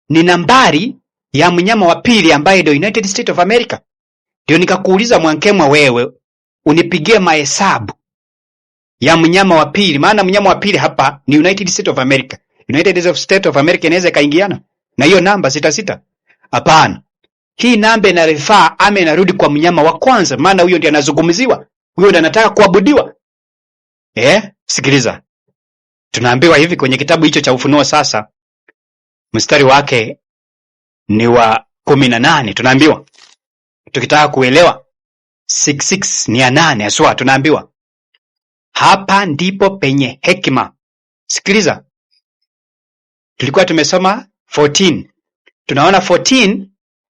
ni nambari ya mnyama wa pili ambaye ndio United States of America. Ndio nikakuuliza Mwankemwa, wewe unipigie mahesabu ya mnyama wa pili, maana mnyama wa pili hapa ni United States of America. United States of America inaweza kaingiana na hiyo namba 66? Hapana. Hii namba inarefaa ama inarudi kwa mnyama wa kwanza, maana huyo ndiye anazungumziwa. Huyo ndiye anataka kuabudiwa. Sikiliza. Tunaambiwa hivi kwenye kitabu hicho cha Ufunuo sasa, mstari wake ni wa 18. Tunaambiwa tukitaka kuelewa 66 ni ya 8 aswa, tunaambiwa hapa ndipo penye hekima. Sikiliza. Tulikuwa tumesoma 14. Tunaona 14,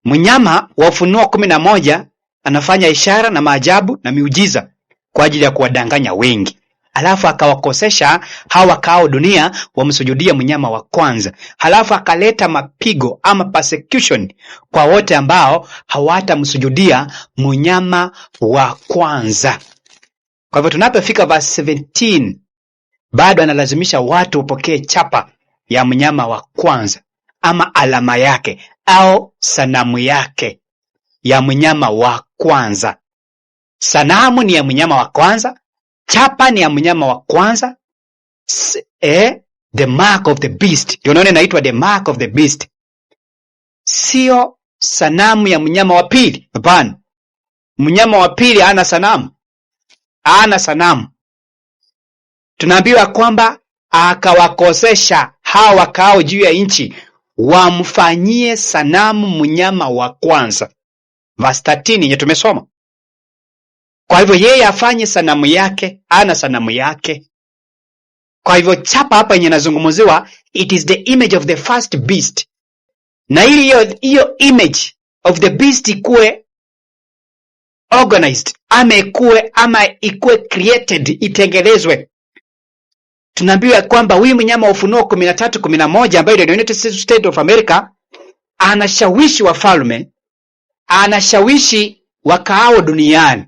mnyama wa Ufunuo 11 anafanya ishara na maajabu na miujiza kwa ajili ya kuwadanganya wengi. Halafu akawakosesha hawa kao dunia wamsujudie mnyama wa kwanza. Halafu akaleta mapigo ama persecution kwa wote ambao hawatamsujudia mnyama wa kwanza. Kwa hivyo tunapofika verse 17, bado analazimisha watu wapokee chapa ya mnyama wa kwanza ama alama yake au sanamu yake ya mnyama wa kwanza. Sanamu ni ya mnyama wa kwanza, chapa ni ya mnyama wa kwanza. The mark of the beast. Ndio unaona inaitwa the mark of the beast. Sio sanamu ya mnyama wa pili. Hapana. Mnyama wa pili hana sanamu. Hana sanamu. Tunaambiwa kwamba akawakosesha hawa wakao juu ya nchi wamfanyie sanamu mnyama wa kwanza. Verse 13 yenye tumesoma. Kwa hivyo yeye afanye sanamu yake, ana sanamu yake. Kwa hivyo chapa hapa yenye nazungumziwa, it is the image of the first beast. Na ili hiyo image of the beast ikuwe organized, ama ikuwe created, itengelezwe. Tunaambiwa kwamba huyu mnyama wa Ufunuo 13:11 ambaye ndio United States of America anashawishi wafalme, anashawishi wakaao duniani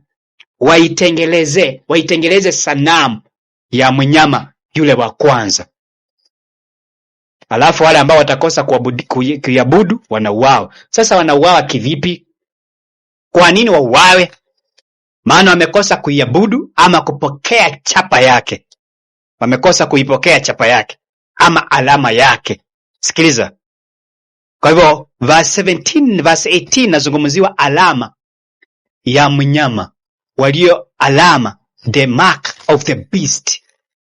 waitengeleze sanamu ya mnyama yule wa kwanza. Alafu wale ambao watakosa kuiabudu wanauawa. Sasa wanauawa kivipi? Kwa nini wauawe? Maana wamekosa kuiabudu ama kupokea chapa yake. Wamekosa kuipokea chapa yake ama alama yake. Sikiliza. Kwa hivyo verse 18 nazungumziwa alama ya mnyama, walio alama, the mark of the beast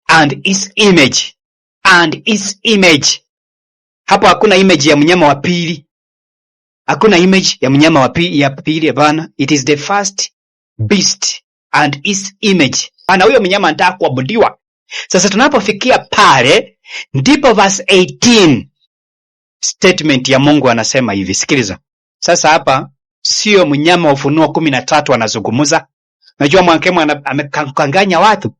and its image. Hapo hakuna image ya mnyama wa pili. Hakuna image ya mnyama wa pili bana. It is the first beast and its image. Ana huyo mnyama anataka kuabudiwa. Sasa tunapofikia pale ndipo verse 18 statement ya Mungu anasema hivi. Sikiliza. Sasa hapa sio mnyama wa Ufunuo 13 anazungumza. Najua Mwankemwa amekanganya watu.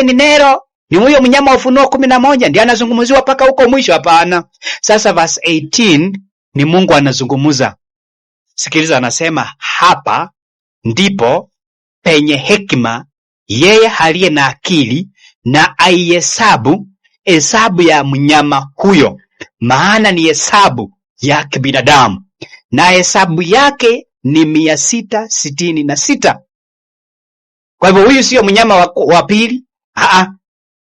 Ni Nero, ni huyo mnyama wa Ufunuo 11 ndiye anazungumziwa paka huko mwisho. Hapana. Sasa verse 18 ni Mungu anazungumza. Sikiliza, anasema hapa ndipo penye hekima, yeye aliye na akili na aihesabu hesabu ya mnyama huyo, maana ni hesabu ya kibinadamu, na hesabu yake ni 666. Kwa hivyo huyu sio mnyama wa pili.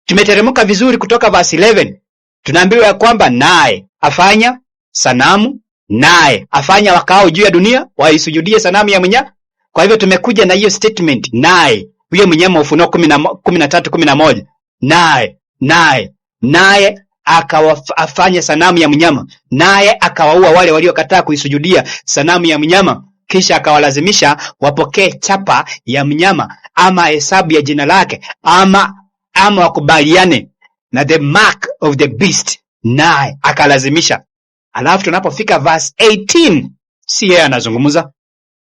Tumeteremka vizuri kutoka verse 11. Tunaambiwa ya kwamba naye afanya sanamu, naye afanya wakao juu ya dunia waisujudie sanamu ya mnyama. Kwa hivyo tumekuja na hiyo statement, naye huyo mnyama wa Ufunuo 13:11. Naye akawafanya sanamu ya mnyama, naye akawaua wale waliokataa kuisujudia sanamu ya mnyama, kisha akawalazimisha wapokee chapa ya mnyama ama hesabu ya jina lake ama wakubaliane na the mark of the beast, naye akalazimisha. Alafu tunapofika verse 18 si yeye anazungumza.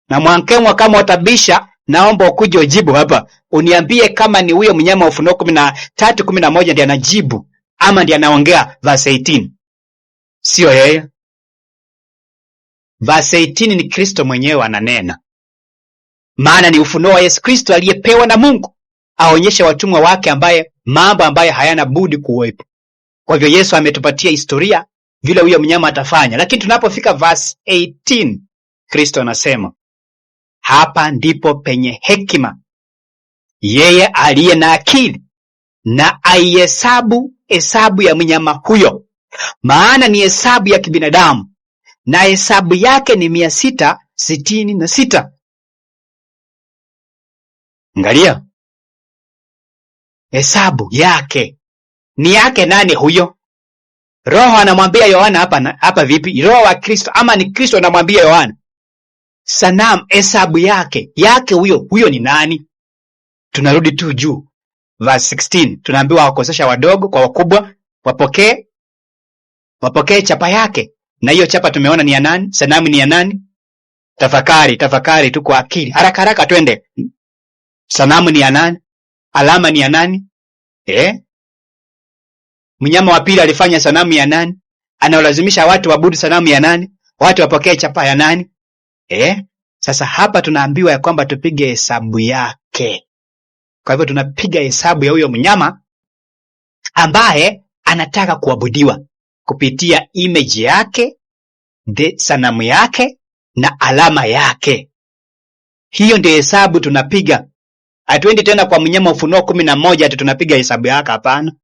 Na Mwankemwa, kama utabisha, naomba ukuje ujibu hapa. Uniambie kama ni huyo mnyama wa Ufunuo 13:11 ndiye anajibu ama ndiye anaongea verse 18. Sio yeye. Verse 18 ni Kristo mwenyewe ananena. Maana ni ufunuo wa Yesu Kristo aliyepewa na Mungu aonyeshe watumwa wake mambo ambaye hayana budi kuwepo. Kwa hivyo Yesu ametupatia historia vile huyo mnyama atafanya. Lakini tunapofika verse 18, Kristo anasema, hapa ndipo penye hekima. Yeye aliye na akili na aihesabu hesabu ya mnyama huyo, maana ni hesabu ya kibinadamu, na hesabu yake ni 666. Angalia, hesabu yake ni yake nani huyo? Roho anamwambia Yohana hapa vipi? Roho wa Kristo ama ni Kristo anamwambia Yohana? Sanamu, hesabu yake huyo ni nani? Tunarudi tu juu verse 16, tunaambiwa wakosesha wadogo kwa wakubwa wapokee chapa yake. Na hiyo chapa tumeona ni ya nani? Sanamu ni ya nani? Tafakari tu kwa akili. Haraka twende. Sanamu ni ya nani? Alama ni ya nani? Mnyama wa pili alifanya sanamu ya nani? Anaolazimisha watu waabudu sanamu ya nani? Watu wapokee chapa ya nani? Sasa hapa tunaambiwa ya kwamba tupige hesabu yake. Kwa hivyo tunapiga hesabu ya huyo mnyama ambaye anataka kuabudiwa kupitia image yake, sanamu yake na alama yake. Hiyo ndio hesabu tunapiga. Hatuendi tena kwa mnyama Ufunuo 11 ati tunapiga hesabu yake, hapana.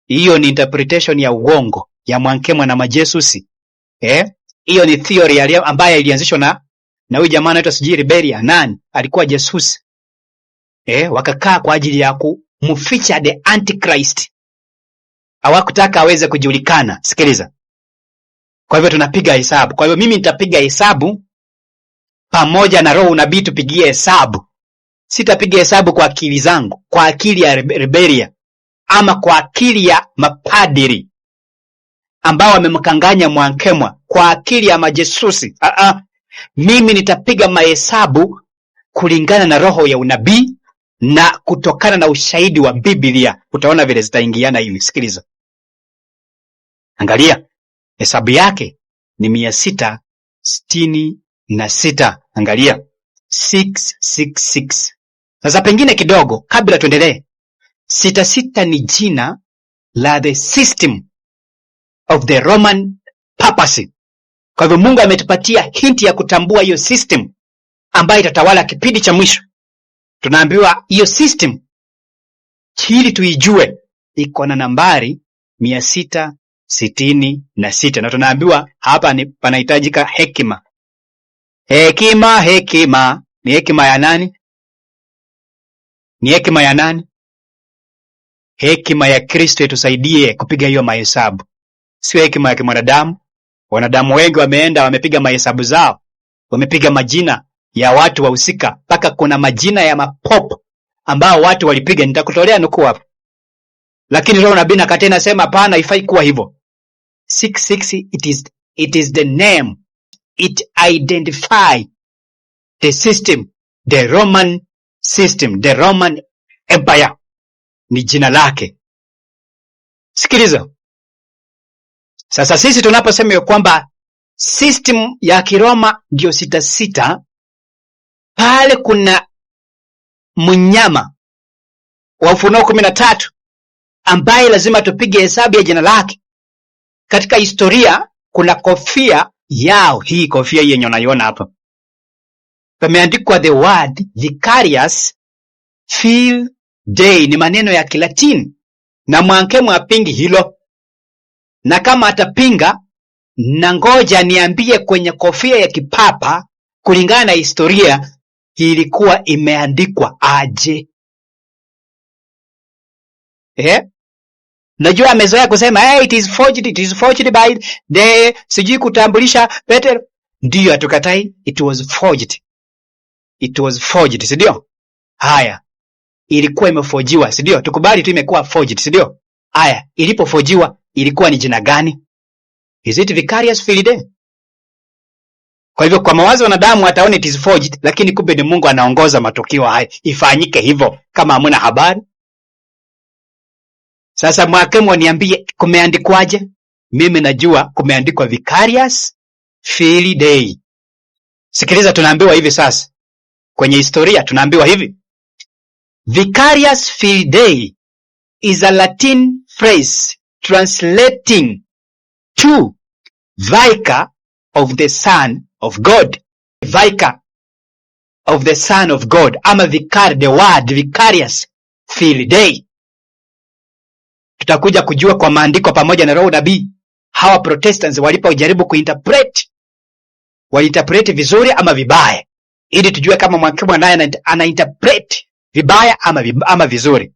Hiyo ni interpretation ya uongo ya Mwankemwa na majesusi. Hiyo ni theory ambayo ilianzishwa na huyu jamaa anaitwa sijui Riberia nani, alikuwa jesusi. Wakakaa kwa ajili ya kumficha the Antichrist. Hawakutaka aweze kujulikana. Sikiliza. Kwa hivyo tunapiga hesabu. Kwa hivyo mimi nitapiga hesabu pamoja na roho unabii tupigie hesabu. Sitapiga hesabu kwa akili zangu, kwa akili ya Riberia ama kwa akili ya mapadiri ambao wamemkanganya Mwankemwa, kwa akili ya majesusi. Mimi nitapiga mahesabu kulingana na roho ya unabii na kutokana na ushahidi wa Biblia. Utaona vile zitaingiana hivi. Sikiliza. Angalia. Hesabu yake ni 666. Angalia. 666. Sasa pengine kidogo kabla tuendelee. 66 ni jina la the system of the Roman papacy. Kwa hivyo Mungu ametupatia hinti ya kutambua hiyo system ambayo itatawala kipindi cha mwisho. Tunaambiwa hiyo system ili tuijue iko na nambari 666, na tunaambiwa hapa panahitajika hekima. Hekima ni hekima ya nani? Ni hekima ya nani? Hekima ya Kristo itusaidie kupiga hiyo mahesabu. Sio hekima ya kimwanadamu. Wanadamu wengi wameenda wamepiga mahesabu zao. Wamepiga majina ya watu wahusika, mpaka kuna majina ya mapop ambao watu walipiga. Nitakutolea nukuu hapo. Lakini roho nabii akatena sema hapana, haifai kuwa hivyo. 666 it is the name. It identify the system, the Roman system, the Roman Empire. Ni jina lake. Sikiliza. Sasa sisi tunaposema kwamba system ya Kiroma ndio 66, pale kuna mnyama wa Ufunuo 13 ambaye lazima tupige hesabu ya jina lake. Katika historia kuna kofia yao, hii kofia yenye unaiona hapa. Pameandikwa the word vicarious field day, ni maneno ya Kilatini, na Mwankemwa apingi hilo. Na kama atapinga, na ngoja niambie kwenye kofia ya kipapa kulingana na historia ilikuwa imeandikwa aje. Najua amezoea kusema it is forged by the sijui kutambulisha Peter. Ndiyo, atukatai, it was forged, sidio? Haya, ilikuwa imeforjiwa, sidio? Tukubali tu imekuwa forged, sidio? Haya, ilipoforjiwa ilikuwa ni jina gani? Is it vicarious field day? Kwa hivyo kwa mawazo wanadamu ataona it is forged, lakini kumbe ni Mungu anaongoza matukio haya ifanyike hivyo kama hamuna habari. Sasa Mwankemwa niambie kumeandikwaje? Mimi najua kumeandikwa vicarious field day. Sikiliza, tunaambiwa hivi sasa. Kwenye historia tunaambiwa hivi. Vicarious field day is a Latin phrase translating to vicar of the Son of God. Vicar of the Son of God, ama vicar, the word vicarious Filidae. Tutakuja kujua kwa maandiko pamoja na roho nabii hawa Protestants walipojaribu kuinterpret, waliinterpret vizuri ama vibaya, ili tujue kama mwakimu naye anainterpret vibaya ama vizuri.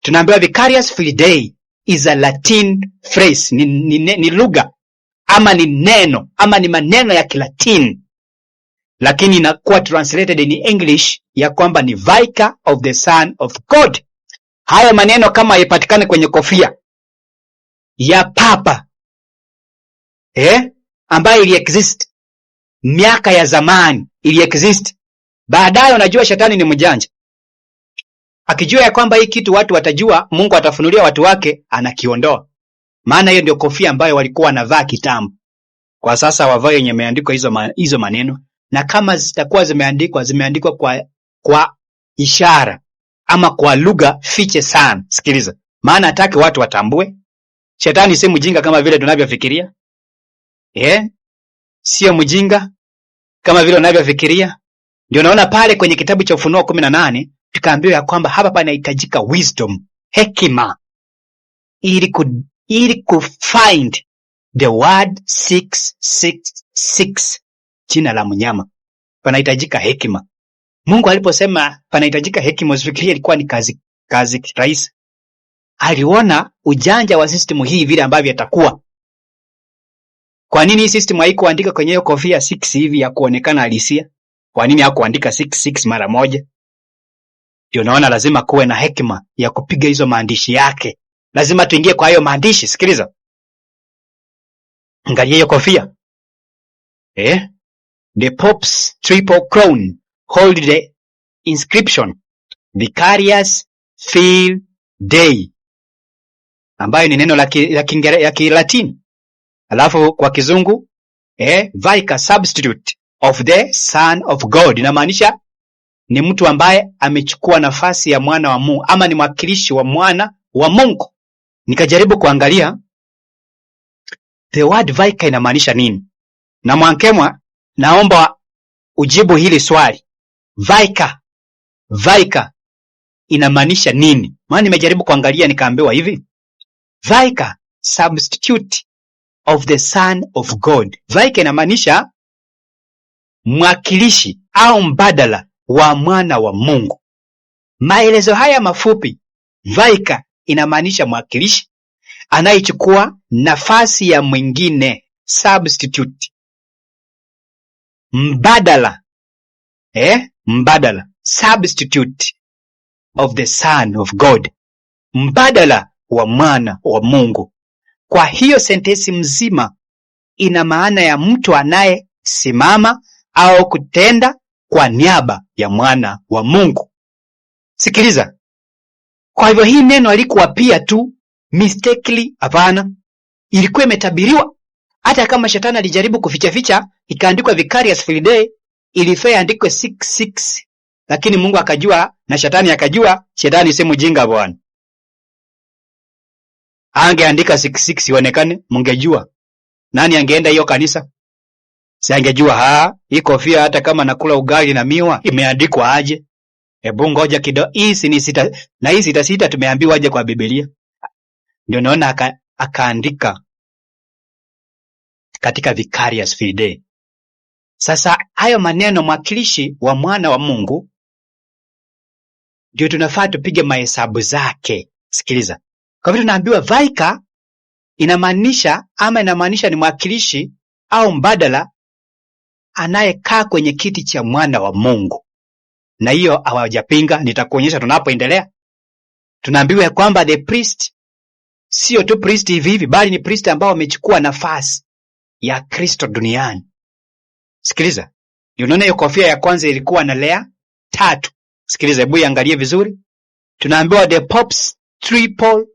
Tunaambiwa vicarious Filidae is a Latin phrase, ni lugha ama ni neno ama ni maneno ya Kilatini, lakini inakuwa translated in English ya kwamba ni vicar of the Son of God. Haya maneno kama yapatikane kwenye kofia ya papa ambayo ili exist miaka ya zamani, ili exist. Baadaye unajua shetani ni mjanja, akijua ya kwamba hii kitu watu watajua, Mungu atafunulia watu wake, anakiondoa. Maana hiyo ndio kofia ambayo walikuwa wanavaa kitambo. Kwa sasa wavaa yenye imeandikwa hizo maneno, na kama zitakuwa zimeandikwa kwa ishara ama kwa lugha fiche sana. Sikiliza, maana hataki watu watambue. Shetani si mjinga kama vile tunavyofikiria. Sio mjinga kama vile unavyofikiria. Ndio naona pale kwenye kitabu cha Ufunuo 18 tukaambiwa ya kwamba hapa panahitajika wisdom, hekima, ili kufind the word 666, jina la mnyama. Panahitajika hekima. Mungu aliposema panahitajika hekima, usifikirie ilikuwa ni kazi rahisi. Aliona ujanja wa system hii vile ambavyo itakuwa. Kwa nini hii system haikuandika kwenye hiyo kofia 6 hivi ya kuonekana halisia? Kwa nini hakuandika 66 mara moja? Ndio naona lazima kuwe na hekima ya kupiga hizo maandishi yake. Lazima tuingie kwa hiyo maandishi. Sikiliza, angalia hiyo kofia. The Pope's triple crown hold the inscription Vicarious Filidae, ambayo ni neno la Kilatini. Alafu kwa Kizungu vicar substitute of the Son of God, inamaanisha ni mtu ambaye amechukua nafasi ya mwana wa Mungu, ama ni mwakilishi wa mwana wa Mungu. Nikajaribu kuangalia the word vicar inamaanisha nini, na Mwankemwa naomba ujibu hili swali. Vicar inamaanisha nini? Maana nimejaribu kuangalia nikaambiwa hivi, vicar substitute of the Son of God. Vicar inamaanisha mwakilishi au mbadala wa mwana wa Mungu. Maelezo haya mafupi, vicar inamaanisha mwakilishi anayechukua nafasi ya mwingine, substitute. Mbadala, substitute of the Son of God, mbadala wa mwana wa Mungu. Kwa hiyo sentensi mzima ina maana ya mtu anayesimama au kutenda kwa niaba ya mwana wa Mungu. Sikiliza, kwa hivyo hii neno halikuwa pia tu mistakenly, hapana, ilikuwa imetabiriwa. Hata kama shetani alijaribu kuficha ikaandikwa Vicarious Filidae, ilifaa iandikwe 66, lakini Mungu akajua na shetani akajua. Shetani si mjinga bwana. Angeandika 66 ionekane, mungejua. Nani angeenda hiyo kanisa? Si angejua hii kofia hata kama nakula ugali na miwa imeandikwa aje? Hebu ngoja kidogo, hii ni sita na hii sita tumeambiwa aje kwa Biblia. Ndio naona akaandika katika Vicarious Filidae. Sasa hayo maneno mwakilishi wa mwana wa Mungu ndio tunafaa tupige mahesabu zake. Sikiliza, kwa vile tunaambiwa vicar inamaanisha ni mwakilishi au mbadala anayekaa kwenye kiti cha mwana wa Mungu, na hiyo hawajapinga. Nitakuonyesha tunapoendelea. Tunaambiwa ya kwamba the priest sio tu priest hivi bali ni priest ambao wamechukua nafasi ya Kristo duniani. Sikiliza, unaona hiyo kofia ya kwanza ilikuwa na layer 3. Sikiliza, hebu iangalie vizuri. Tunaambiwa the Pope's triple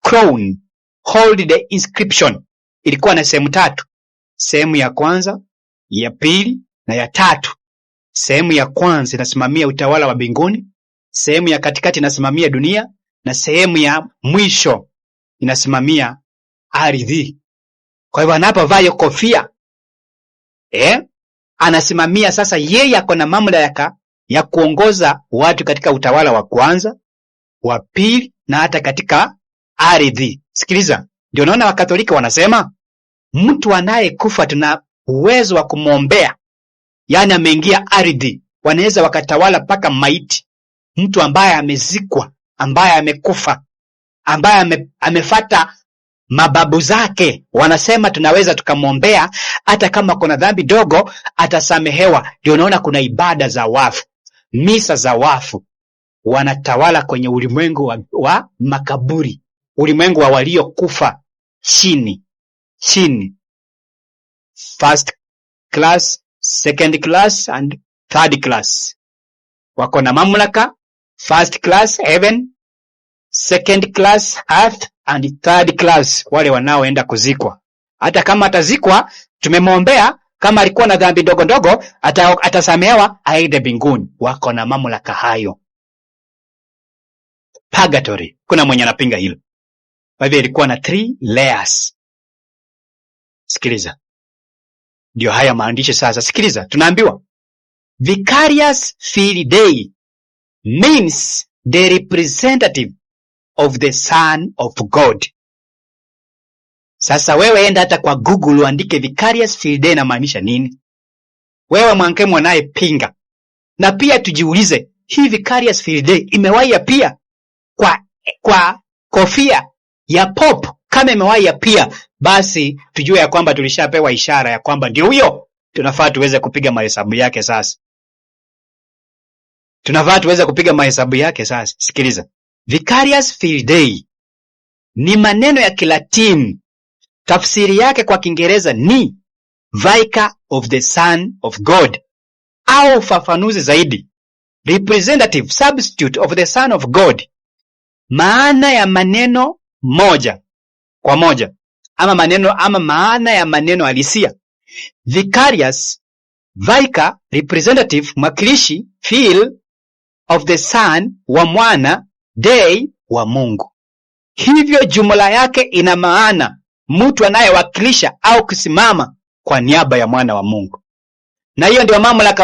crown hold the inscription, ilikuwa na sehemu 3. Sehemu ya kwanza, ya pili na ya tatu. Sehemu ya kwanza inasimamia utawala wa mbinguni, sehemu ya katikati inasimamia dunia, na sehemu ya mwisho inasimamia ardhi. Kwa hivyo anapovaa hiyo kofia, anasimamia sasa, yeye ako na mamlaka ya kuongoza watu katika utawala wa kwanza, wa pili na hata katika ardhi. Sikiliza, ndio naona Wakatoliki wanasema mtu anayekufa tuna uwezo wa kumwombea, yani ameingia ardhi, wanaweza wakatawala paka maiti. Mtu ambaye amezikwa, ambaye amekufa, ambaye amefata mababu zake, wanasema tunaweza tukamwombea, hata kama kuna dhambi dogo atasamehewa. Ndio unaona kuna ibada za wafu, misa za wafu. Wanatawala kwenye ulimwengu wa makaburi, ulimwengu wa waliokufa chini. First class, second class and third class. Wako na mamlaka, first class heaven, second class earth and third class wale wanaoenda kuzikwa. Hata kama atazikwa, tumemwombea, kama alikuwa na dhambi ndogo ndogo atasamehewa, aende mbinguni. Wako na mamlaka hayo. Purgatory, kuna mwenye anapinga hilo. Kwa hivyo ilikuwa na 3 layers. Sikiliza, ndio haya maandishi sasa. Sikiliza, tunaambiwa Vicarious Fidei means the representative of the Son of God. Sasa wewe enda hata kwa Google uandike Vicarious Fidei inamaanisha nini? Wewe mwankemu anayepinga. Na pia tujiulize, hii Vicarious Fidei imewahi pia kwa kofia ya Pope. Kama imewahi pia, basi tujue ya kwamba tulishapewa ishara ya kwamba ndio huyo. Tunafaa tuweze kupiga mahesabu yake sasa. Sikiliza. Vicarious Fidei ni maneno ya Kilatini. Tafsiri yake kwa Kiingereza ni Vicar of the Son of God, au fafanuzi zaidi, representative substitute of the Son of God. Maana ya maneno moja kwa moja, ama maana ya maneno halisia. Vicarious, vicar, representative, mwakilishi, fil of the Son, wa mwana, dei, wa Mungu. Hivyo jumla yake ina maana mtu anayewakilisha au kusimama kwa niaba ya mwana wa Mungu. Na hiyo ndio mamlaka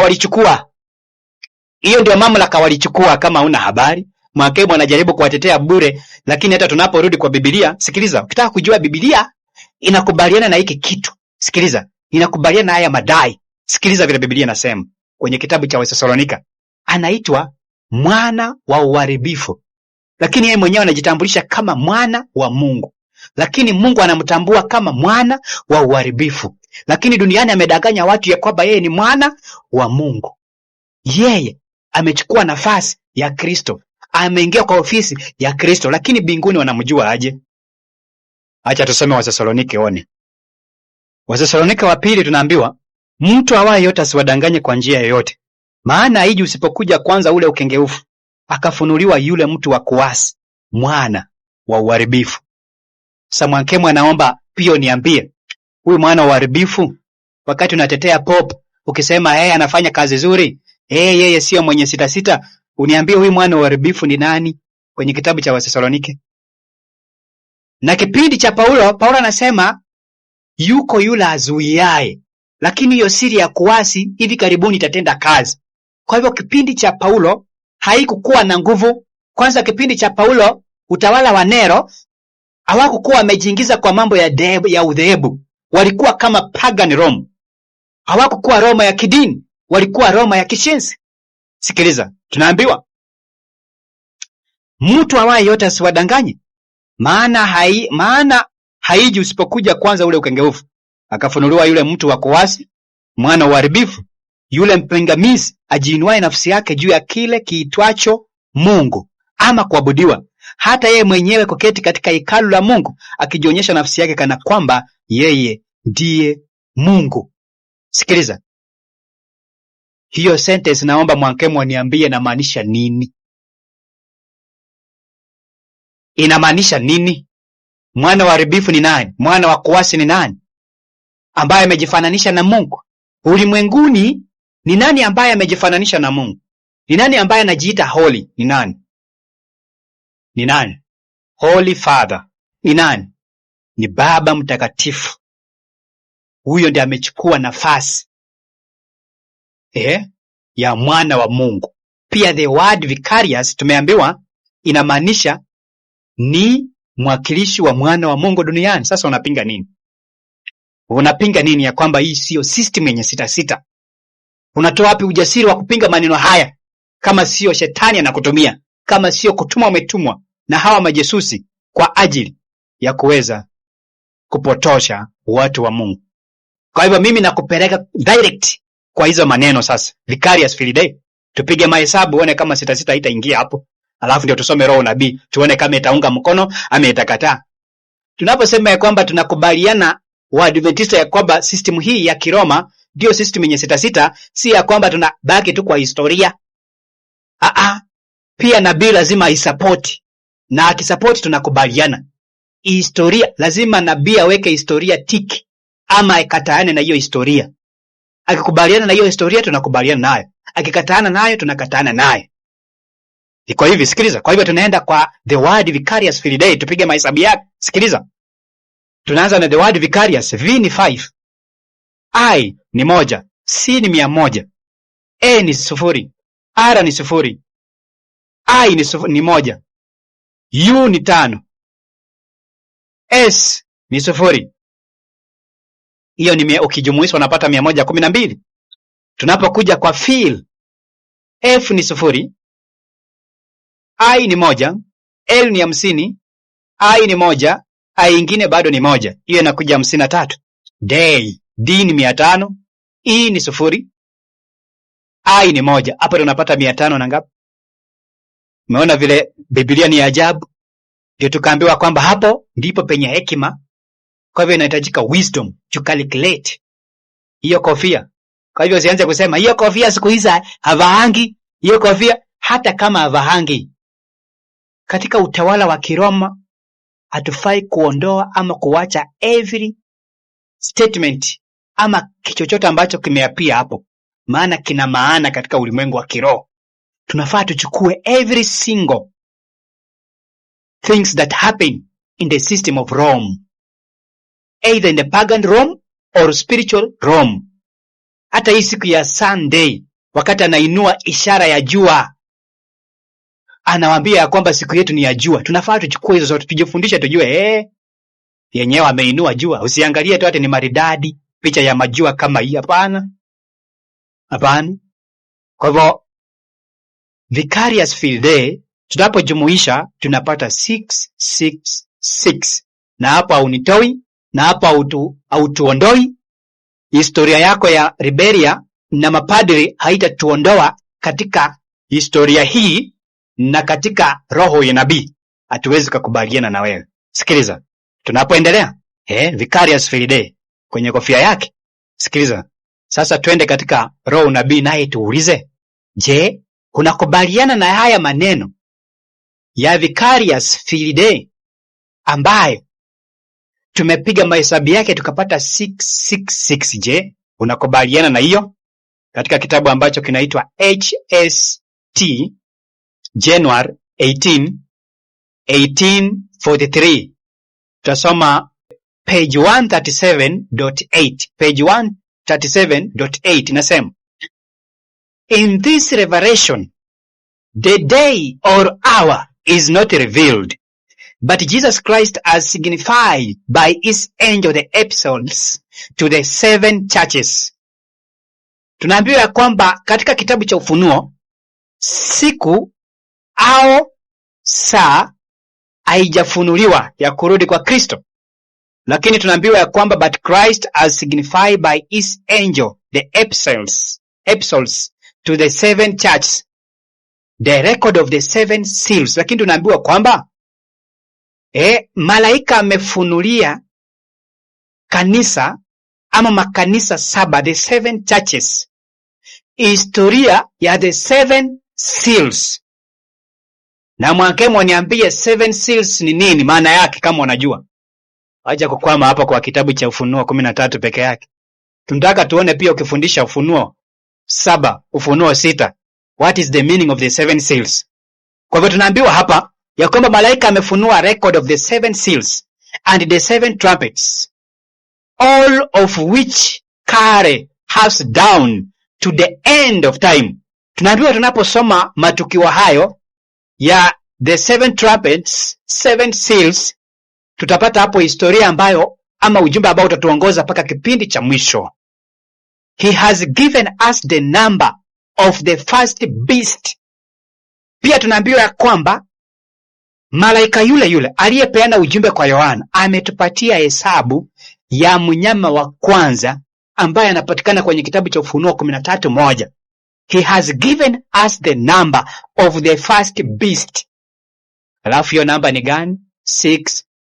walichukua. Kama una habari, Mwakemu anajaribu kuwatetea bure, lakini hata tunaporudi kwa Biblia, sikiliza, ukitaka kujua Biblia inakubaliana na hiki kitu. Sikiliza, inakubaliana na haya madai. Sikiliza vile Biblia inasema kwenye kitabu cha Wathesalonika. Anaitwa mwana wa uharibifu, lakini yeye mwenyewe anajitambulisha kama mwana wa Mungu. Lakini Mungu anamtambua kama mwana wa uharibifu. Lakini duniani amedanganya watu ya kwamba yeye ni mwana wa Mungu. Yeye amechukua nafasi ya Kristo, ameingia kwa ofisi ya Kristo, lakini mbinguni wanamjua aje? Acha tusome Wathesalonike one. Wathesalonike wa pili tunaambiwa, mtu awaye yote asiwadanganye kwa njia yoyote, maana haiji usipokuja kwanza ule ukengeufu, akafunuliwa yule mtu wa kuasi, mwana wa uharibifu. Sasa Mwankemu anaomba pia niambie, huyu mwana wa uharibifu, wakati unatetea Pope ukisema yeye anafanya kazi nzuri, yeye sio mwenye sita, uniambie huyu mwana wa uharibifu ni nani kwenye kitabu cha Wathesalonike? Na kipindi cha Paulo anasema yuko yule azuiaye, lakini hiyo siri ya kuasi hivi karibuni itatenda kazi. Kwa hivyo kipindi cha Paulo haikukuwa na nguvu. Kwanza kipindi cha Paulo, utawala wa Nero, hawakukuwa wamejiingiza kwa mambo ya udhehebu. Walikuwa kama pagan Rome. Hawakukuwa Roma ya kidini, walikuwa Roma ya kishenzi. Sikiliza, tunaambiwa mtu awaye yote asiwadanganye, maana haiji usipokuja kwanza ule ukengeufu, akafunuliwa yule mtu wa kuasi, mwana wa uharibifu, yule mpingamizi ajiinuaye nafsi yake juu ya kile kiitwacho Mungu ama kuabudiwa, hata yeye mwenyewe kuketi katika hekalu la Mungu, akijionyesha nafsi yake kana kwamba yeye ndiye Mungu. Sikiliza, hiyo sentence naomba Mwankemu aniambie inamaanisha nini? Inamaanisha nini? Mwana wa uharibifu ni nani? Mwana wa kuasi ni nani? Ambaye amejifananisha na Mungu. Ulimwenguni ni nani ambaye amejifananisha na Mungu? Ni nani ambaye anajiita holy? Ni nani? Holy Father. ni nani? Ni Baba Mtakatifu. Huyo ndiye amechukua nafasi ya mwana wa Mungu. Pia the word vicarious tumeambiwa inamaanisha ni mwakilishi wa mwana wa Mungu duniani. Sasa unapinga nini? Unapinga nini ya kwamba hii sio system yenye sita? Unatoa wapi ujasiri wa kupinga maneno haya kama sio shetani anakutumia, kama sio kutumwa umetumwa na hawa majesusi kwa ajili ya kuweza kupotosha watu wa Mungu? Kwa hivyo mimi nakupeleka direct kwa hizo maneno sasa. Vicarious Filidae. Tupige mahesabu uone kama 6 haitaingia hapo. Alafu ndio tusome roho nabii tuone kama itaunga mkono ama itakataa. Tunaposema ya kwamba tunakubaliana Waadventista ya kwamba system hii ya Kiroma ndio system yenye 6, si ya kwamba tunabaki tu kwa historia. Pia nabii lazima aisupport. Na akisupport tunakubaliana. Historia lazima nabii aweke historia tiki ama akataane na hiyo historia. Akikubaliana na hiyo historia tunakubaliana nayo. Akikataana nayo tunakataana nayo. Iko hivi, sikiliza. Kwa hivyo tunaenda kwa the word vicarious Filidae, tupige mahesabu yake. Sikiliza. Tunaanza na the word vicarious. V ni 5. I ni 1. C ni 100. A ni 0. R ni 0. I ni 1. U ni 5. S ni 0. Hiyo ni ukijumuisha unapata 112. Tunapokuja kwa fil, F ni 0. I ni 1. L ni 50. I ni 1. I ingine bado ni 1. Hiyo inakuja 53. Day, D ni 500. E ni 0. I ni 1. Hapo tunapata 500 na ngapi? Umeona vile Biblia ni ajabu? Ndio tukaambiwa kwamba hapo ndipo penye hekima. Kwa hivyo inahitajika wisdom to calculate hiyo kofia. Kwa hivyo usianze kusema hiyo kofia siku hizi havahangi, hiyo kofia hata kama havahangi. Katika utawala wa Kiroma hatufai kuondoa ama kuacha every statement ama kichochote ambacho kimeapia hapo, maana kina maana katika ulimwengu wa kiroho. Tunafaa tuchukue every single things that happen in the system of Rome, either in the pagan Rome or spiritual Rome. Hata hii siku ya Sunday wakati anainua ishara ya jua, anawaambia ya kwamba siku yetu ni ya jua. Tunafaa tuchukue hizo zote, tujifundishe, tujue yenyewe ameinua jua. Usiangalie tu ati ni maridadi picha ya majua kama hii, hapana. Hapana. Kwa hivyo vicarious Filidae tunapojumuisha tunapata 666. Na hapo haunitoi na hapo hautuondoi. Historia yako ya Liberia na mapadri haitatuondoa katika historia hii na katika roho ya nabii. Hatuwezi kukubaliana na wewe. Sikiliza. Tunapoendelea, vicarious Filidae kwenye kofia yake. Sikiliza. Sasa twende katika roho nabii naye tuulize, je, unakubaliana na haya maneno ya vicarious Filidae ambayo tumepiga mahesabu yake tukapata 666? Je, unakubaliana na hiyo? Katika kitabu ambacho kinaitwa HST January 18, 1843. Tutasoma page 137.8. Page 137.8 inasema, in this revelation the day or hour is not revealed, but Jesus Christ has signified by his angel the epistles to the 7 churches. Tunaambiwa kwamba katika kitabu cha Ufunuo siku au saa haijafunuliwa ya kurudi kwa Kristo, lakini tunaambiwa ya kwamba but Christ has signified by his angel the epistles to the 7 churches, the record of the 7 seals. Lakini tunaambiwa kwamba malaika amefunulia kanisa ama makanisa 7, the 7 churches, historia ya the 7 seals. Na mwakemo niambie 7 seals ni nini maana yake kama unajua. Haja kukwama hapa kwa kitabu cha Ufunuo 13 peke yake. Tunataka tuone pia ukifundisha Ufunuo 7, Ufunuo 6, what is the meaning of the 7 seals. Kwa hivyo tunaambiwa hapa ya kwamba malaika amefunua record of the 7 seals, and the 7 trumpets, all of which carry us down to the end of time. Tunaambiwa tunaposoma matukio hayo ya the 7 trumpets, 7 seals, tutapata hapo historia ambayo ama ujumbe ambao utatuongoza mpaka kipindi cha mwisho. He has given us the number of the first beast. Pia tunaambiwa ya kwamba malaika yule aliyepeana ujumbe kwa Yohana ametupatia hesabu ya mnyama wa kwanza ambaye anapatikana kwenye kitabu cha Ufunuo 13:1. He has given us the number of the first beast. Alafu hiyo namba ni gani?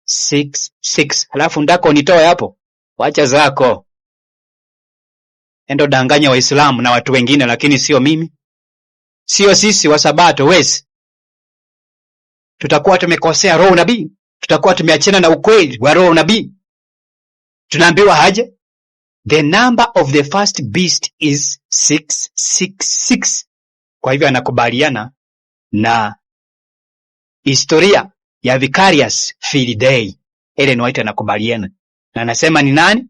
666. Alafu ndako nitoe hapo. Wacha zako. Endo danganya Waislamu na watu wengine, lakini sio mimi. Sio sisi wa Sabato wesi. Tutakuwa tumekosea roho nabii. Tutakuwa tumeachana na ukweli wa roho nabii. Tunaambiwa haje? The number of the first beast is 666. Kwa hivyo anakubaliana na historia ya Vicarious Field Day. Ellen White anakubaliana. Na anasema ni nani?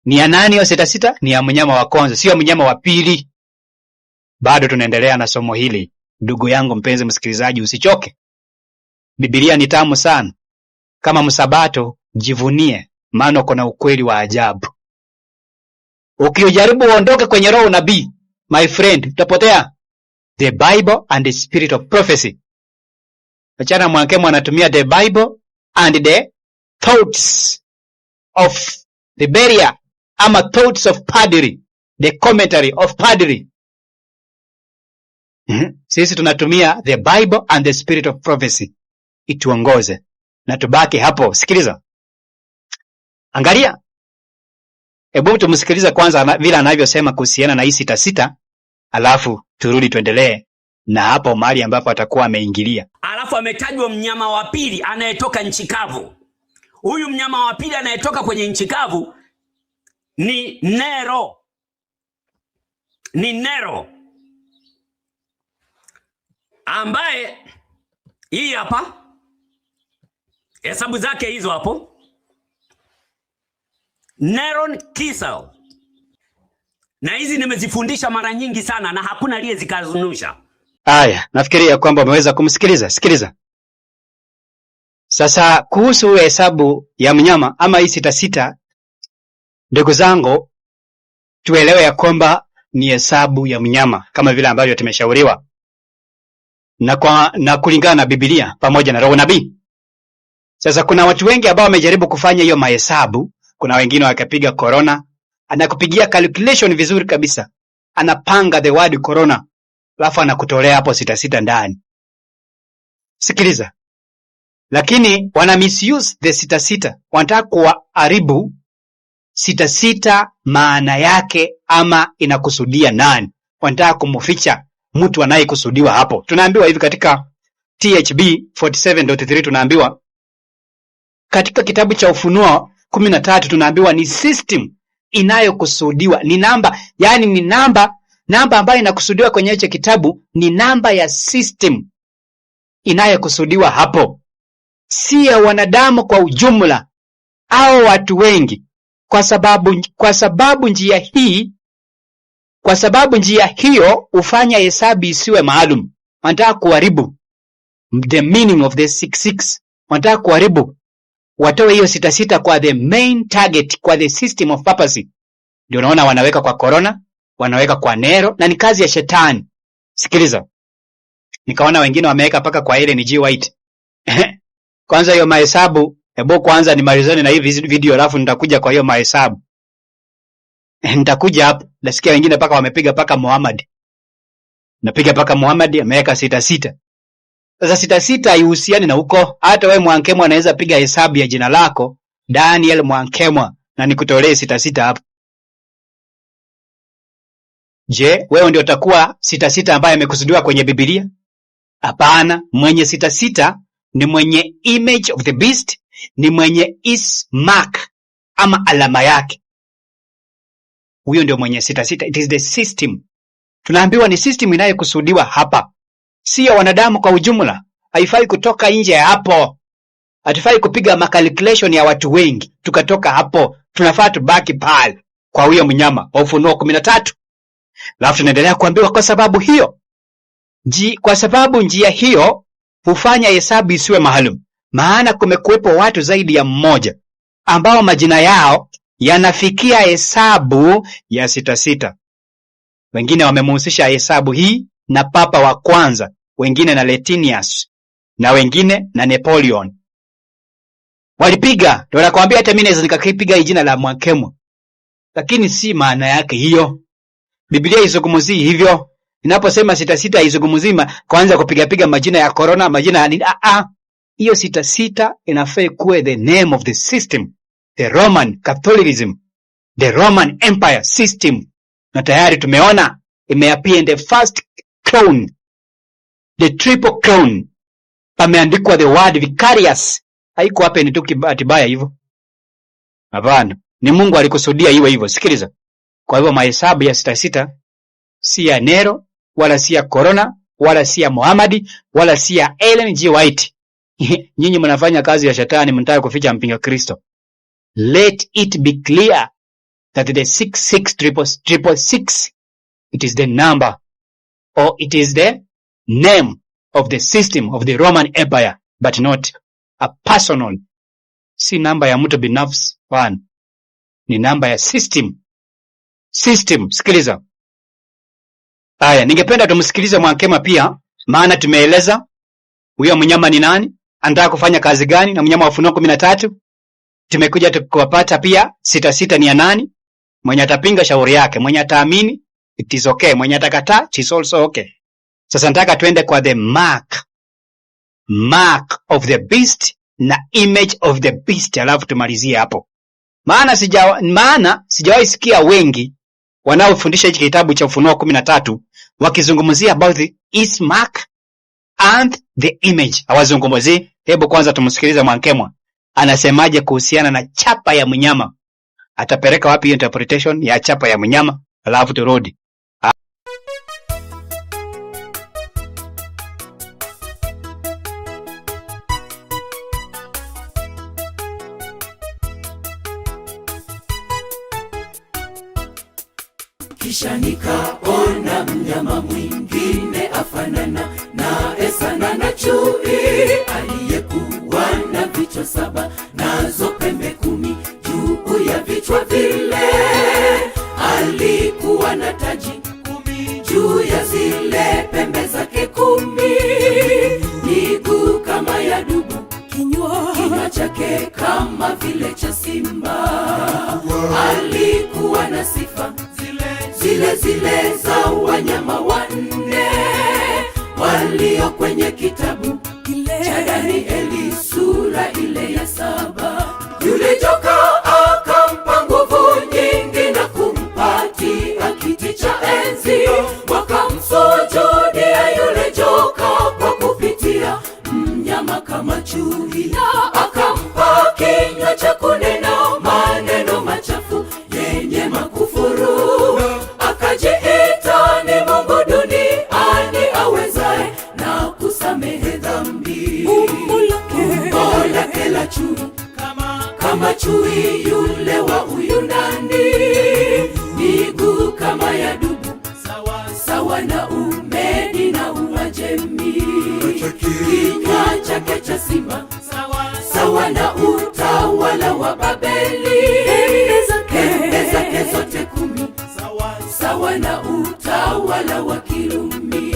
Ni ya nani hiyo 66? Ni ya mnyama wa kwanza, sio mnyama wa pili. Bado tunaendelea na somo hili. Ndugu yangu mpenzi msikilizaji, usichoke. Biblia ni tamu sana. Kama Msabato, jivunie, maana kuna ukweli wa ajabu. Ukijaribu uondoke kwenye roho nabii, my friend, utapotea. The Bible and the spirit of prophecy. Achana Mwankemo anatumia the Bible and the thoughts of the Beria ama thoughts of padri, the commentary of padri. Sisi tunatumia the Bible and the spirit of prophecy. Ituongoze na tubaki hapo. Sikiliza, angalia, hebu tumsikiliza kwanza vile anavyosema kuhusiana na hii 66, alafu turudi tuendelee na hapo mahali ambapo atakuwa ameingilia. Alafu ametajwa mnyama wa pili anayetoka nchi kavu. Huyu mnyama wa pili anayetoka kwenye nchi kavu ni Nero. Ni Nero ambaye hii hapa hesabu zake hizo hapo. Neron Kisel. Na hizi nimezifundisha mara nyingi sana na hakuna aliyezikazunusha. Aya, nafikiria kwamba umeweza kumsikiliza. Sikiliza. Sasa kuhusu hesabu ya mnyama ama hii 66, ndugu zangu, tuelewe ya kwamba ni hesabu ya mnyama kama vile ambavyo tumeshauriwa na kulingana na Biblia pamoja na roho nabii. Sasa kuna watu wengi ambao wamejaribu kufanya hiyo mahesabu. Kuna wengine wakapiga corona, anakupigia calculation vizuri kabisa, anapanga the word corona, alafu anakutolea hapo 66 ndani. Sikiliza, lakini wana misuse the 66, wanataka kuharibu 66 maana yake ama inakusudia nani. Wanataka kumficha mtu anayekusudiwa hapo. Tunaambiwa hivi katika THB 47.3, tunaambiwa katika kitabu cha Ufunuo 13, tunaambiwa ni system inayokusudiwa, ni namba, yani ni namba ambayo inakusudiwa kwenye hicho kitabu ni namba ya system inayokusudiwa hapo, si ya wanadamu kwa ujumla au watu wengi, kwa sababu njia hiyo hufanya hesabu isiwe maalum. Wanataka kuharibu the meaning of the 66. Wanataka kuharibu, watoe hiyo 66 kwa the main target, kwa the system of purpose. Ndio unaona wanaweka kwa corona, wanaweka kwa Nero, na ni kazi ya shetani. Sikiliza, nikaona wengine wameweka paka kwa Ellen G. White. Kwanza hiyo mahesabu, hebu kwanza nimalizane na hii video, alafu nitakuja kwa hiyo mahesabu. Nitakuja hapo. Nasikia wengine paka wamepiga paka Muhammad. Napiga paka Muhammad ameweka 66. Sasa 66 haihusiani na huko. Hata wewe Mwankemwa anaweza piga hesabu ya jina lako, Daniel Mwankemwa, na nikutolee 66 hapo. Je, wewe ndio utakuwa 66 ambaye amekusudiwa kwenye Biblia? Hapana, mwenye 66 ni mwenye image of the beast, ni mwenye is mark ama alama yake. Huyo ndio mwenye 66. It is the system. Tunaambiwa ni system inayokusudiwa hapa, si ya wanadamu kwa ujumla. Haifai kutoka nje ya hapo. Hatufai kupiga macalculation ya watu wengi tukatoka hapo. Tunafaa tubaki pale kwa huyo mnyama wa Ufunuo 13. Alafu tunaendelea kuambiwa kwa sababu njia hiyo hufanya hesabu isiwe maalum, maana kumekuwepo watu zaidi ya mmoja ambao majina yao yanafikia hesabu ya 66. Wengine wamemhusisha hesabu hii na Papa wa kwanza, wengine na Latinius, na wengine na Napoleon. Walipiga, ndio nakwambia hata mimi naweza nikakipiga jina la Mwakemwa. Lakini si maana yake hiyo. Biblia izungumzii hivyo. Inaposema 66 haizungumzii kwanza kupiga majina ya corona, majina ya nini. Hiyo 66 inafaa kuwe the name of the system, the Roman Catholicism, the Roman Empire system. Na tayari tumeona imeappear in the first crown, the triple crown. Pameandikwa the word vicarious. Haiko hapa ni tu kibaya hivyo. Hapana, ni Mungu alikusudia iwe hivyo. Sikiliza. Kwa hivyo mahesabu ya 66 si ya Nero, wala si ya Corona, wala si ya Muhammad, wala si ya Ellen G. White. Nyinyi mnafanya kazi ya shetani, mnataka kuficha mpinga Kristo. Let it be clear that the 666 it is the number, or it is the name of the system of the Roman Empire, but not a personal. Si namba ya mtu binafsi, ni namba ya system. Sikiliza. Haya, ningependa tumsikilize Mwakema pia, maana tumeeleza huyo mnyama ni nani, anataka kufanya kazi gani, na mnyama wa Ufunuo 13. Tumekuja tukawapata pia 66 ni ya nani. Mwenye atapinga shauri yake, mwenye ataamini it is okay, mwenye atakataa it is also okay. Sasa nataka tuende kwa the mark of the beast na image of the beast, alafu tumalizie hapo. Maana sijawahi sikia wengi wanaofundisha hiki kitabu cha Ufunuo 13 wakizungumzia about his mark and the image. Hawazungumzii. Hebu kwanza tumsikilize Mwakemwa anasemaje kuhusiana na chapa ya mnyama. Atapeleka wapi interpretation ya chapa ya mnyama, alafu turudi. Kisha nikaona mnyama mwingine afanana naye sana na chui, aliyekuwa na vichwa 7 nazo pembe 10 juu ya vichwa vile. Alikuwa na taji 10 juu ya zile pembe zake 10, miguu kama ya dubu, kinywa chake kama vile cha simba. Alikuwa na sifa zile za wanyama 4 walio kwenye kitabu cha Danieli sura ile ya 7. Yule joka akampa nguvu nyingi na kumpatia kiti cha enzi, wakamsujudia yule joka kwa kupitia mnyama kama chui, akampa kinywa cha kunena maneno machafu yenye makufuru. Akajiita ni Mungu duniani awezaye na kusamehe dhambi. Umbo lake la chui kama chui yule wa Uyunani, miguu kama ya dubu sawa na Umedi na Uajemi, kinywa chake cha simba sawa na utawala wa Babeli, pembe zake zote 10 sawa na utawala wa Kirumi.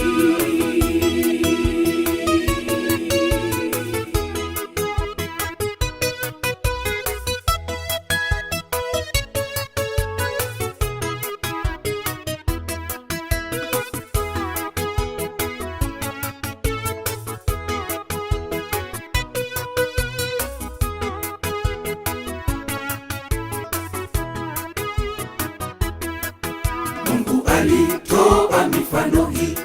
Mungu alitoa mifano hii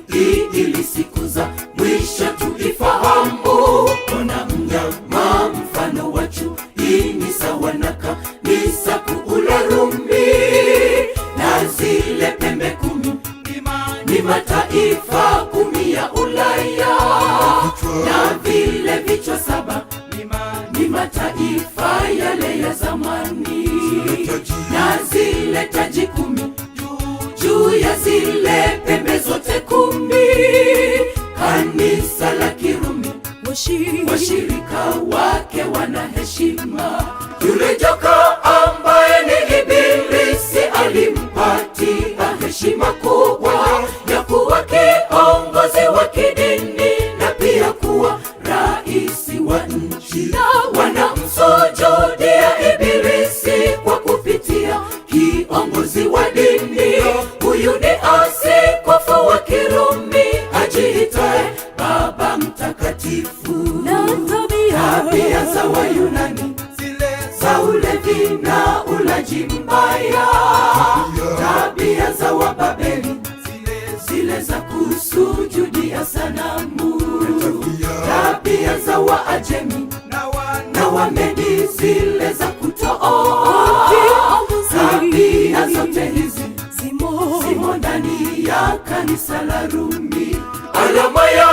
ili siku za mwisho tuifahamu. Ona mnyama mfano wa chui ni sawa na kanisa kuu la Rumi, na zile pembe 10 ni mataifa 10 ya Ulaya, na vile vichwa 7 ni zile taji 10, juu ya zile pembe zote 10. Kanisa la Kirumi, washirika wake wana heshima. Yule joka ambaye ni Ibilisi alimpatia heshima kubwa ya kuwa kiongozi wa kidini na pia kuwa raisi wa nchi. Wanamsujudia Ibilisi kwa kupitia kiongozi wa dini. Huyu ni askofu wa Kirumi ajiitaye Baba Mtakatifu. Tabia za Wayunani, za ulevi na ulaji mbaya, tabia za Wababeli, zile za kusujudia sanamu, tabia za Waajemi na Wamedi, zile za kutooa. Tabia zote hizi zimo ndani ya kanisa la Rumi. Alama ya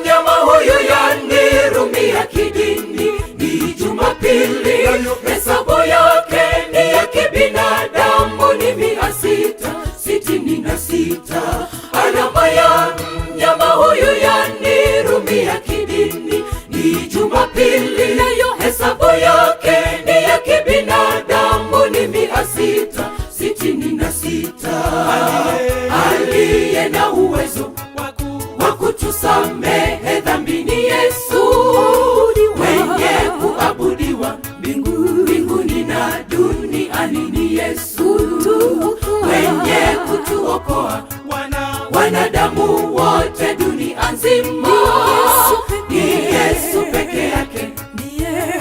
mnyama huyu, yani Rumi ya kidini, ni Jumapili. Hesabu yake ni ya kibinadamu, ni 666. Alama ya mnyama huyu, yani Rumi ya kidini, ni Jumapili. Hesabu yake ni ya kibinadamu, ni 666. Aliye na uwezo wa kutusamehe dhambi ni Yesu, mwenye kuabudiwa mbinguni na duniani ni Yesu, mwenye kutuokoa wanadamu wote dunia nzima. Ni Yesu peke yake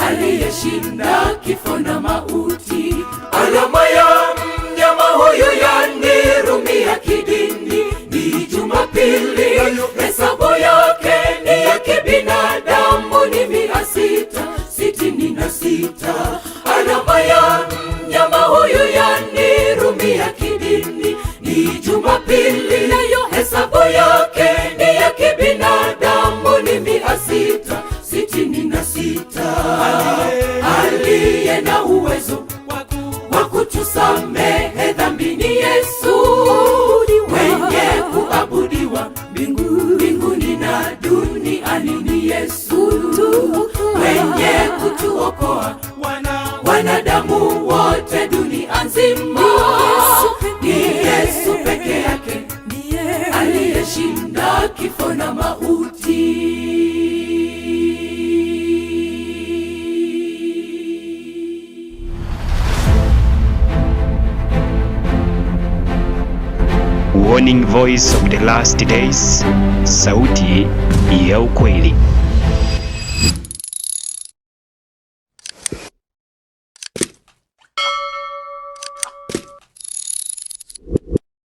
aliyeshinda kifo na mauti. Alama ya mnyama huyu, yani Rumi ya kidini, ni Jumapili. Hesabu yake ni ya kibinadamu, ni 666. Alama ya mnyama huyu, yani Rumi ya kidini, ni Jumapili. Hesabu yake ni ya kibinadamu, ni 666. Aliye na uwezo wa kutusamehe dhambi ni Yesu, mwenye kuabudiwa mbinguni na duniani ni Yesu, mwenye kutuokoa wanadamu wote dunia nzima. Ni Yesu peke yake aliyeshinda kifo na mauti. Warning Voice of the Last Days, sauti ya ukweli.